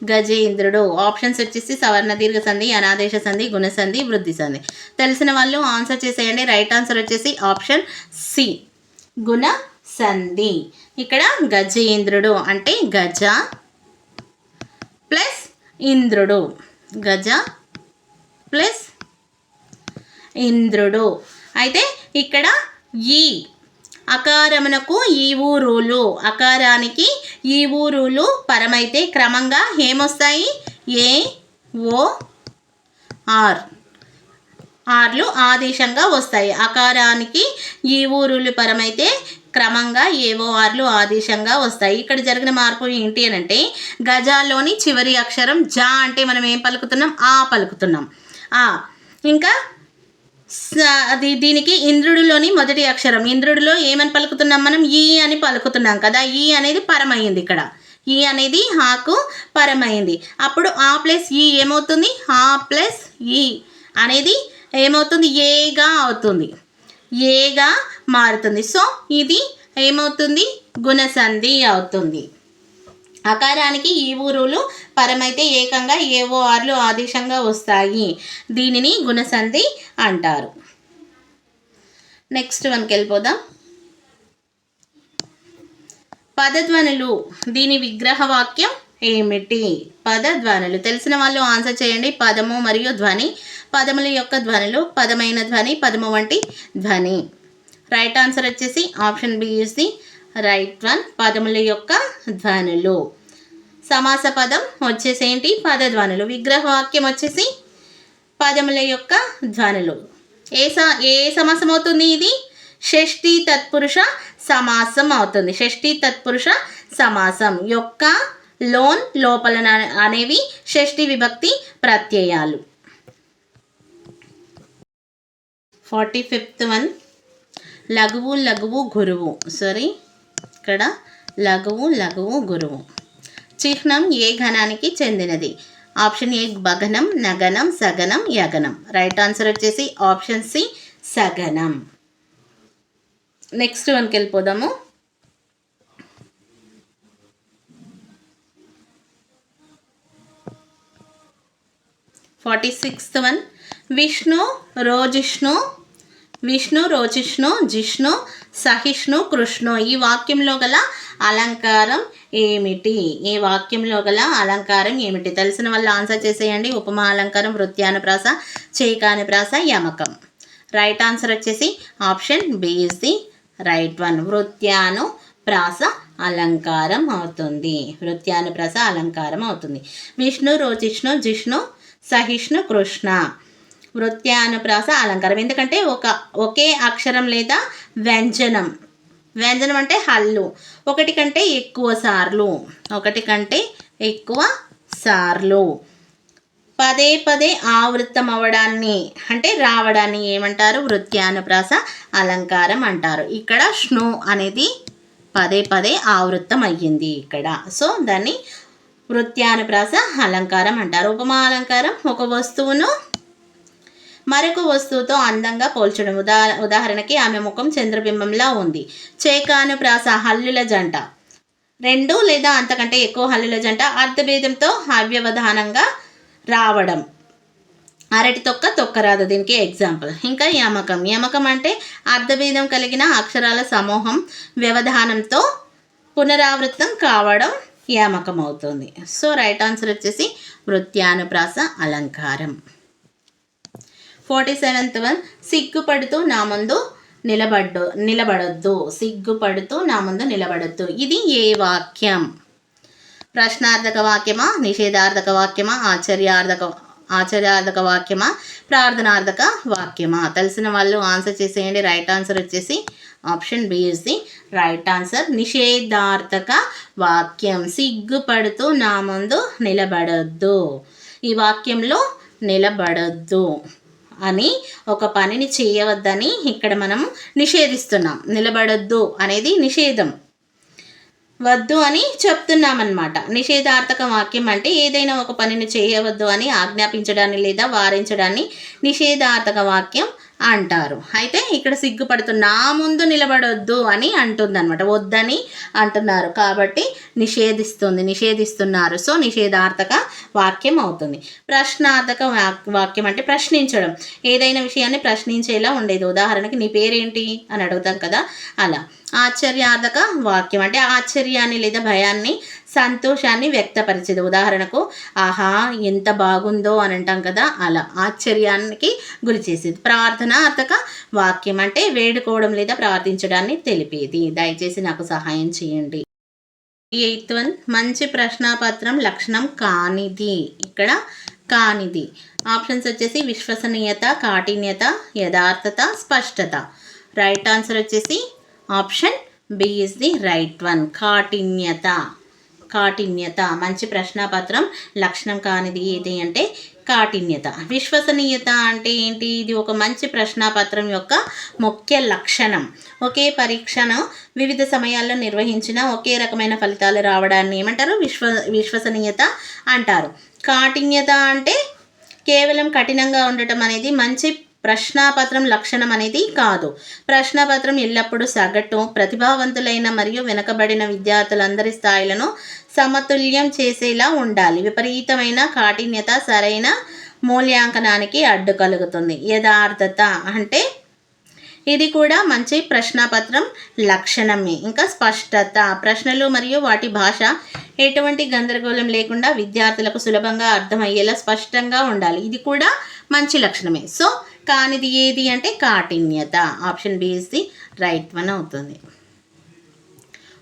[SPEAKER 1] గజేంద్రుడు ఆప్షన్స్ వచ్చేసి సవర్ణ దీర్ఘ సంధి, అనాదేశ సంధి, గుణసంధి, వృద్ధి సంధి. తెలిసిన వాళ్ళు ఆన్సర్ చేసేయండి. రైట్ ఆన్సర్ వచ్చేసి ఆప్షన్ సి గుణ సంధి. ఇక్కడ గజేంద్రుడు అంటే గజ ప్లస్ ఇంద్రుడు, గజ ప్లస్ ఇంద్రుడు. అయితే ఇక్కడ ఈ అకారమునకు ఈ ఊరులు, అకారానికి ఈ ఊరులు పరమైతే క్రమంగా ఏమొస్తాయి? ఏ, ఓ, ఆర్లు ఆదేశంగా వస్తాయి. అకారానికి ఈ ఊరులు పరమైతే క్రమంగా ఏవో ఆర్లు ఆదేశంగా వస్తాయి. ఇక్కడ జరిగిన మార్పు ఏంటి అని అంటే గజాలోని చివరి అక్షరం జా అంటే మనం ఏం పలుకుతున్నాం? ఆ పలుకుతున్నాం. ఇంకా అది దీనికి ఇంద్రుడిలోని మొదటి అక్షరం. ఇంద్రుడిలో ఏమని పలుకుతున్నాం మనం? ఈ అని పలుకుతున్నాం కదా. ఈ అనేది పరమైంది ఇక్కడ. ఈ అనేది హాకు పరమైంది. అప్పుడు ఆ ప్లస్ ఈ ఏమవుతుంది? ఆ ప్లస్ ఈ అనేది ఏమవుతుంది? ఏగా అవుతుంది, ఏగా మారుతుంది. సో ఇది ఏమవుతుంది? గుణసంధి అవుతుంది. అకారానికి ఈ ఊరులు పరమైతే ఏకంగా ఏవో ఆర్లు ఆదేశంగా వస్తాయి. దీనిని గుణసంధి అంటారు. నెక్స్ట్ వన్కి వెళ్ళిపోదాం. పదధ్వనులు, దీని విగ్రహవాక్యం ఏమిటి? పదధ్వనులు తెలిసిన వాళ్ళు ఆన్సర్ చేయండి. పదము మరియు ధ్వని, పదముల యొక్క ధ్వనులు, పదమైన ధ్వని, పదము వంటి ధ్వని. రైట్ ఆన్సర్ వచ్చేసి option B is the right one, పదముల యొక్క ధ్వనులు. సమాస పదం వచ్చేసి ఏంటి? పదధ్వనులు. విగ్రహవాక్యం వచ్చేసి పదముల యొక్క ధ్వనులు. ఏ సమాసం అవుతుంది? ఇది షష్ఠీ తత్పురుష సమాసం అవుతుంది. షష్ఠీ తత్పురుష సమాసం యొక్క లోన్ లోపల అనేవి షష్ఠీ విభక్తి ప్రత్యయాలు. 45th వన్, లఘువు లఘువు గురువు. సారీ, ఇక్కడ లఘువు లఘువు గురువు. చిహ్నం ఏ ఘనానికి చెందినది? ఆప్షన్ ఏ భగనం, నగనం, సగనం, యగనం. రైట్ ఆన్సర్ వచ్చేసి ఆప్షన్ సి సగనం. నెక్స్ట్ వన్కి వెళ్ళిపోదాము. వన్, విష్ణు రోజిష్ణు, విష్ణు రోజిష్ణు, జిష్ణు సహిష్ణు కృష్ణు. ఈ వాక్యంలో గల అలంకారం ఏమిటి? ఈ వాక్యంలో గల అలంకారం ఏమిటి? తెలిసిన వాళ్ళు ఆన్సర్ చేసేయండి. ఉపమా అలంకారం, వృత్యానుప్రాస, చైకానుప్రాస, యమకం. రైట్ ఆన్సర్ వచ్చేసి option B is the right one, వృత్యానుప్రాస అలంకారం అవుతుంది. వృత్యానుప్రాస అలంకారం అవుతుంది. విష్ణు రోజిష్ణు, జిష్ణు సహిష్ణు కృష్ణ. వృత్యానుప్రాస అలంకారం. ఎందుకంటే ఒకే అక్షరం లేదా వ్యంజనం. వ్యంజనం అంటే హల్లు. ఒకటి కంటే ఎక్కువ సార్లు, ఒకటి కంటే ఎక్కువ సార్లు పదే పదే ఆవృత్తం అవ్వడాన్ని అంటే రావడాన్ని ఏమంటారు? వృత్యానుప్రాస అలంకారం అంటారు. ఇక్కడ స్ను అనేది పదే పదే ఆవృత్తం అయ్యింది ఇక్కడ. సో దాన్ని వృత్యానుప్రాస అలంకారం అంటారు. ఉపమా అలంకారం ఒక వస్తువును మరొక వస్తువుతో అందంగా పోల్చడం. ఉదాహరణకి ఆమె ముఖం చంద్రబింబంలా ఉంది. చైకానుప్రాస హల్లుల జంట, రెండు లేదా అంతకంటే ఎక్కువ హల్లుల జంట అర్థభేదంతో అవ్యవధానంగా రావడం. అరటి తొక్క తొక్కరాదు దీనికి ఎగ్జాంపుల్. ఇంకా యమకం, యమకం అంటే అర్థభేదం కలిగిన అక్షరాల సమూహం వ్యవధానంతో పునరావృతం కావడం యమకం అవుతుంది. సో రైట్ ఆన్సర్ వచ్చేసి వృత్యానుప్రాస అలంకారం. 47th వన్, సిగ్గుపడుతూ నా ముందు నిలబడొద్దు. సిగ్గుపడుతూ నా ముందు నిలబడొద్దు. ఇది ఏ వాక్యం? ప్రశ్నార్థక వాక్యమా, నిషేధార్థక వాక్యమా, ఆశ్చర్యార్థక వాక్యమా, ప్రార్థనార్థక వాక్యమా? తెలిసిన వాళ్ళు ఆన్సర్ చేసేయండి. రైట్ ఆన్సర్ వచ్చేసి option B is the right answer, నిషేధార్థక వాక్యం. సిగ్గుపడుతూ నా ముందు నిలబడొద్దు. ఈ వాక్యంలో నిలబడొద్దు అని ఒక పనిని చేయవద్దని ఇక్కడ మనం నిషేధిస్తున్నాం. నిలబడొద్దు అనేది నిషేధం, వద్దు అని చెప్తున్నామన్నమాట. నిషేధార్థక వాక్యం అంటే ఏదైనా ఒక పనిని చేయవద్దు అని ఆజ్ఞాపించడాన్ని లేదా వారించడాన్ని నిషేధార్థక వాక్యం అంటారు. అయితే ఇక్కడ సిగ్గుపడుతూ నా ముందు నిలబడొద్దు అని అంటుందన్నమాట, వద్దని అంటున్నారు కాబట్టి నిషేధిస్తున్నారు. సో నిషేధార్థక వాక్యం అవుతుంది. ప్రశ్నార్థక వాక్యం అంటే ప్రశ్నించడం, ఏదైనా విషయాన్ని ప్రశ్నించేలా ఉండేది. ఉదాహరణకి నీ పేరేంటి అని అడుగుతాం కదా, అలా. ఆశ్చర్యార్థక వాక్యం అంటే ఆశ్చర్యాన్ని లేదా భయాన్ని, సంతోషాన్ని వ్యక్తపరిచేది. ఉదాహరణకు ఆహా ఎంత బాగుందో అని అంటాం కదా, అలా ఆశ్చర్యానికి గురి చేసేది. ప్రార్థనార్థక వాక్యం అంటే వేడుకోవడం లేదా ప్రార్థించడాన్ని తెలిపేది. దయచేసి నాకు సహాయం చేయండి. 8th వన్, మంచి ప్రశ్నాపత్రం లక్షణం కానిది. ఇక్కడ కానిది ఆప్షన్స్ వచ్చేసి విశ్వసనీయత, కాఠిన్యత, యథార్థత, స్పష్టత. రైట్ ఆన్సర్ వచ్చేసి option B is the right one, కాఠిన్యత. మంచి ప్రశ్నాపత్రం లక్షణం కానిది ఏది అంటే కాఠిన్యత. విశ్వసనీయత అంటే ఏంటి? ఇది ఒక మంచి ప్రశ్నాపత్రం యొక్క ముఖ్య లక్షణం. ఒకే పరీక్షను వివిధ సమయాల్లో నిర్వహించిన ఒకే రకమైన ఫలితాలు రావడాన్ని ఏమంటారు? విశ్వసనీయత అంటారు. కాఠిన్యత అంటే కేవలం కఠినంగా ఉండటం అనేది మంచి ప్రశ్నాపత్రం లక్షణం అనేది కాదు. ప్రశ్నాపత్రం ఎల్లప్పుడూ సగటు, ప్రతిభావంతులైన మరియు వెనుకబడిన విద్యార్థులందరి స్థాయిలను సమతుల్యం చేసేలా ఉండాలి. విపరీతమైన కాఠిన్యత సరైన మూల్యాంకనానికి అడ్డు కలుగుతుంది. యథార్థత అంటే ఇది కూడా మంచి ప్రశ్నాపత్రం లక్షణమే. ఇంకా స్పష్టత, ప్రశ్నలు మరియు వాటి భాష ఎటువంటి గందరగోళం లేకుండా విద్యార్థులకు సులభంగా అర్థమయ్యేలా స్పష్టంగా ఉండాలి. ఇది కూడా మంచి లక్షణమే. సో కానిది ఏది అంటే కాఠిన్యత. Option B is the right one అవుతుంది.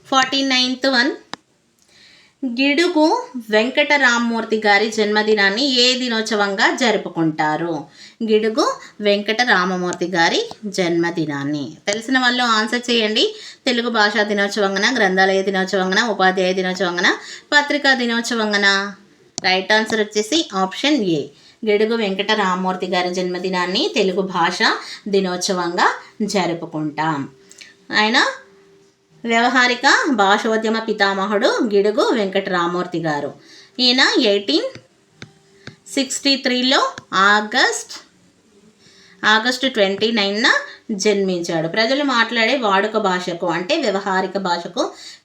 [SPEAKER 1] 49th వన్, గిడుగు వెంకటరామమూర్తి గారి జన్మదినాన్ని ఏ దినోత్సవంగా జరుపుకుంటారు? గిడుగు వెంకటరామమూర్తి గారి జన్మదినాన్ని తెలిసిన వాళ్ళు ఆన్సర్ చేయండి. తెలుగు భాషా దినోత్సవంగన, గ్రంథాలయ దినోత్సవంగన, ఉపాధ్యాయ దినోత్సవంగన, పత్రికా దినోత్సవంగన? రైట్ ఆన్సర్ వచ్చేసి ఆప్షన్ ఏ, గిడుగు వెంకటరామమూర్తి గారి జన్మదినాన్ని తెలుగు భాష దినోత్సవంగా జరుపుకుంటాం. ఆయన వ్యవహారిక భాషోద్యమ పితామహుడు గిడుగు వెంకటరామమూర్తి గారు. ఈయన 1863లో ఆగస్టు 29న జన్మించాడు. ప్రజలు మాట్లాడే వాడుక భాషకు అంటే వ్యవహారిక భాషకు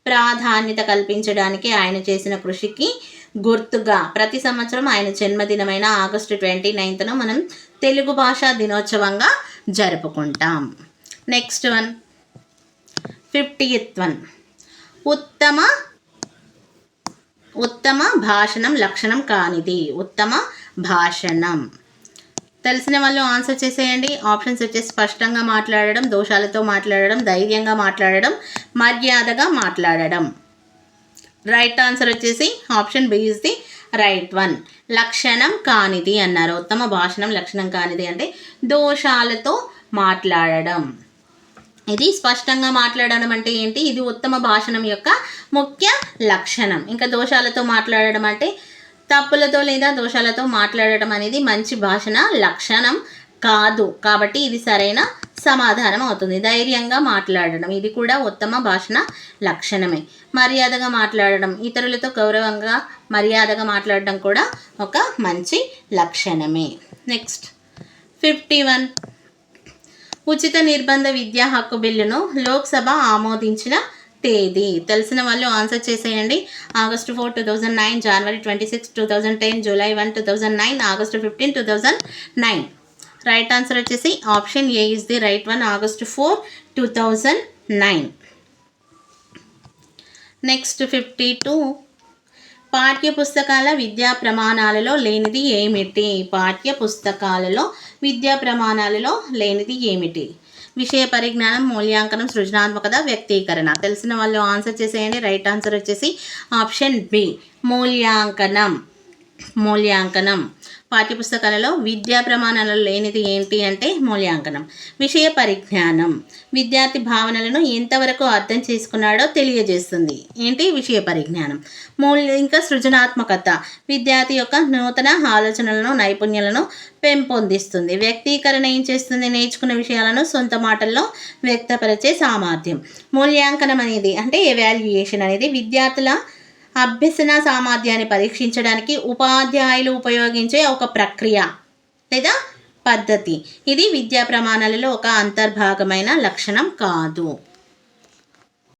[SPEAKER 1] ప్రాధాన్యత కల్పించడానికి ఆయన చేసిన కృషికి గుర్తుగా ప్రతి సంవత్సరం ఆయన జన్మదినమైన ఆగస్టు 29ను మనం తెలుగు భాషా దినోత్సవంగా జరుపుకుంటాం. నెక్స్ట్ వన్, 50th వన్, ఉత్తమ భాషణం లక్షణం కానిది. ఉత్తమ భాషణం తెలిసిన వాళ్ళు ఆన్సర్ చేసేయండి. ఆప్షన్స్ వచ్చేసి స్పష్టంగా మాట్లాడడం, దోషాలతో మాట్లాడడం, ధైర్యంగా మాట్లాడడం, మర్యాదగా మాట్లాడడం. రైట్ ఆన్సర్ వచ్చేసి option B is the right one. లక్షణం కానిది అన్నారు. ఉత్తమ భాషణం లక్షణం కానిది అంటే దోషాలతో మాట్లాడడం. ఇది స్పష్టంగా మాట్లాడడం అంటే ఏంటి? ఇది ఉత్తమ భాషణం యొక్క ముఖ్య లక్షణం. ఇంకా దోషాలతో మాట్లాడడం అంటే తప్పులతో లేదా దోషాలతో మాట్లాడడం అనేది మంచి భాషణ లక్షణం కాదు. కాబట్టి ఇది సరైన సమాధానం అవుతుంది. ధైర్యంగా మాట్లాడడం ఇది కూడా ఉత్తమ భాషణ లక్షణమే. మర్యాదగా మాట్లాడడం, ఇతరులతో గౌరవంగా మర్యాదగా మాట్లాడడం కూడా ఒక మంచి లక్షణమే. నెక్స్ట్ 51, ఉచిత నిర్బంధ విద్యా హక్కు బిల్లును లోక్సభ ఆమోదించిన తేదీ. తెలిసిన వాళ్ళు ఆన్సర్ చేసేయండి. ఆగస్టు 4, 2009, జనవరి 26, 2010, జూలై 1, 2009, ఆగస్టు 15, 2009. రైట్ ఆన్సర్ వచ్చేసి option A is the right one, August 4, 2009. Next 52, పాఠ్యపుస్తకాల విద్యా ప్రమాణాలలో లేనిది ఏమిటి? పాఠ్యపుస్తకాలలో విద్యా ప్రమాణాలలో లేనిది ఏమిటి? విషయ పరిజ్ఞానం, మూల్యాంకనం, సృజనాత్మకత, వ్యక్తీకరణ. తెలిసిన వాళ్ళు ఆన్సర్ చేసేయండి. రైట్ ఆన్సర్ వచ్చేసి ఆప్షన్ బి, మూల్యాంకనం. పాఠ్యపుస్తకాలలో విద్యా ప్రమాణాలలో లేనిది ఏంటి అంటే మూల్యాంకనం. విషయ పరిజ్ఞానం విద్యార్థి భావనలను ఎంతవరకు అర్థం చేసుకున్నాడో తెలియజేస్తుంది. ఏంటి? విషయ పరిజ్ఞానం. ఇంకా సృజనాత్మకత విద్యార్థి యొక్క నూతన ఆలోచనలను, నైపుణ్యాలను పెంపొందిస్తుంది. వ్యక్తీకరణ ఏం చేస్తుంది? నేర్చుకున్న విషయాలను సొంత మాటల్లో వ్యక్తపరిచే సామర్థ్యం. మూల్యాంకనం అనేది అంటే ఎవాల్యుయేషన్ అనేది విద్యార్థుల అభ్యసన సామర్థ్యాన్ని పరీక్షించడానికి ఉపాధ్యాయులు ఉపయోగించే ఒక ప్రక్రియ లేదా పద్ధతి. ఇది విద్యా ప్రమాణాలలో ఒక అంతర్భాగమైన లక్షణం కాదు.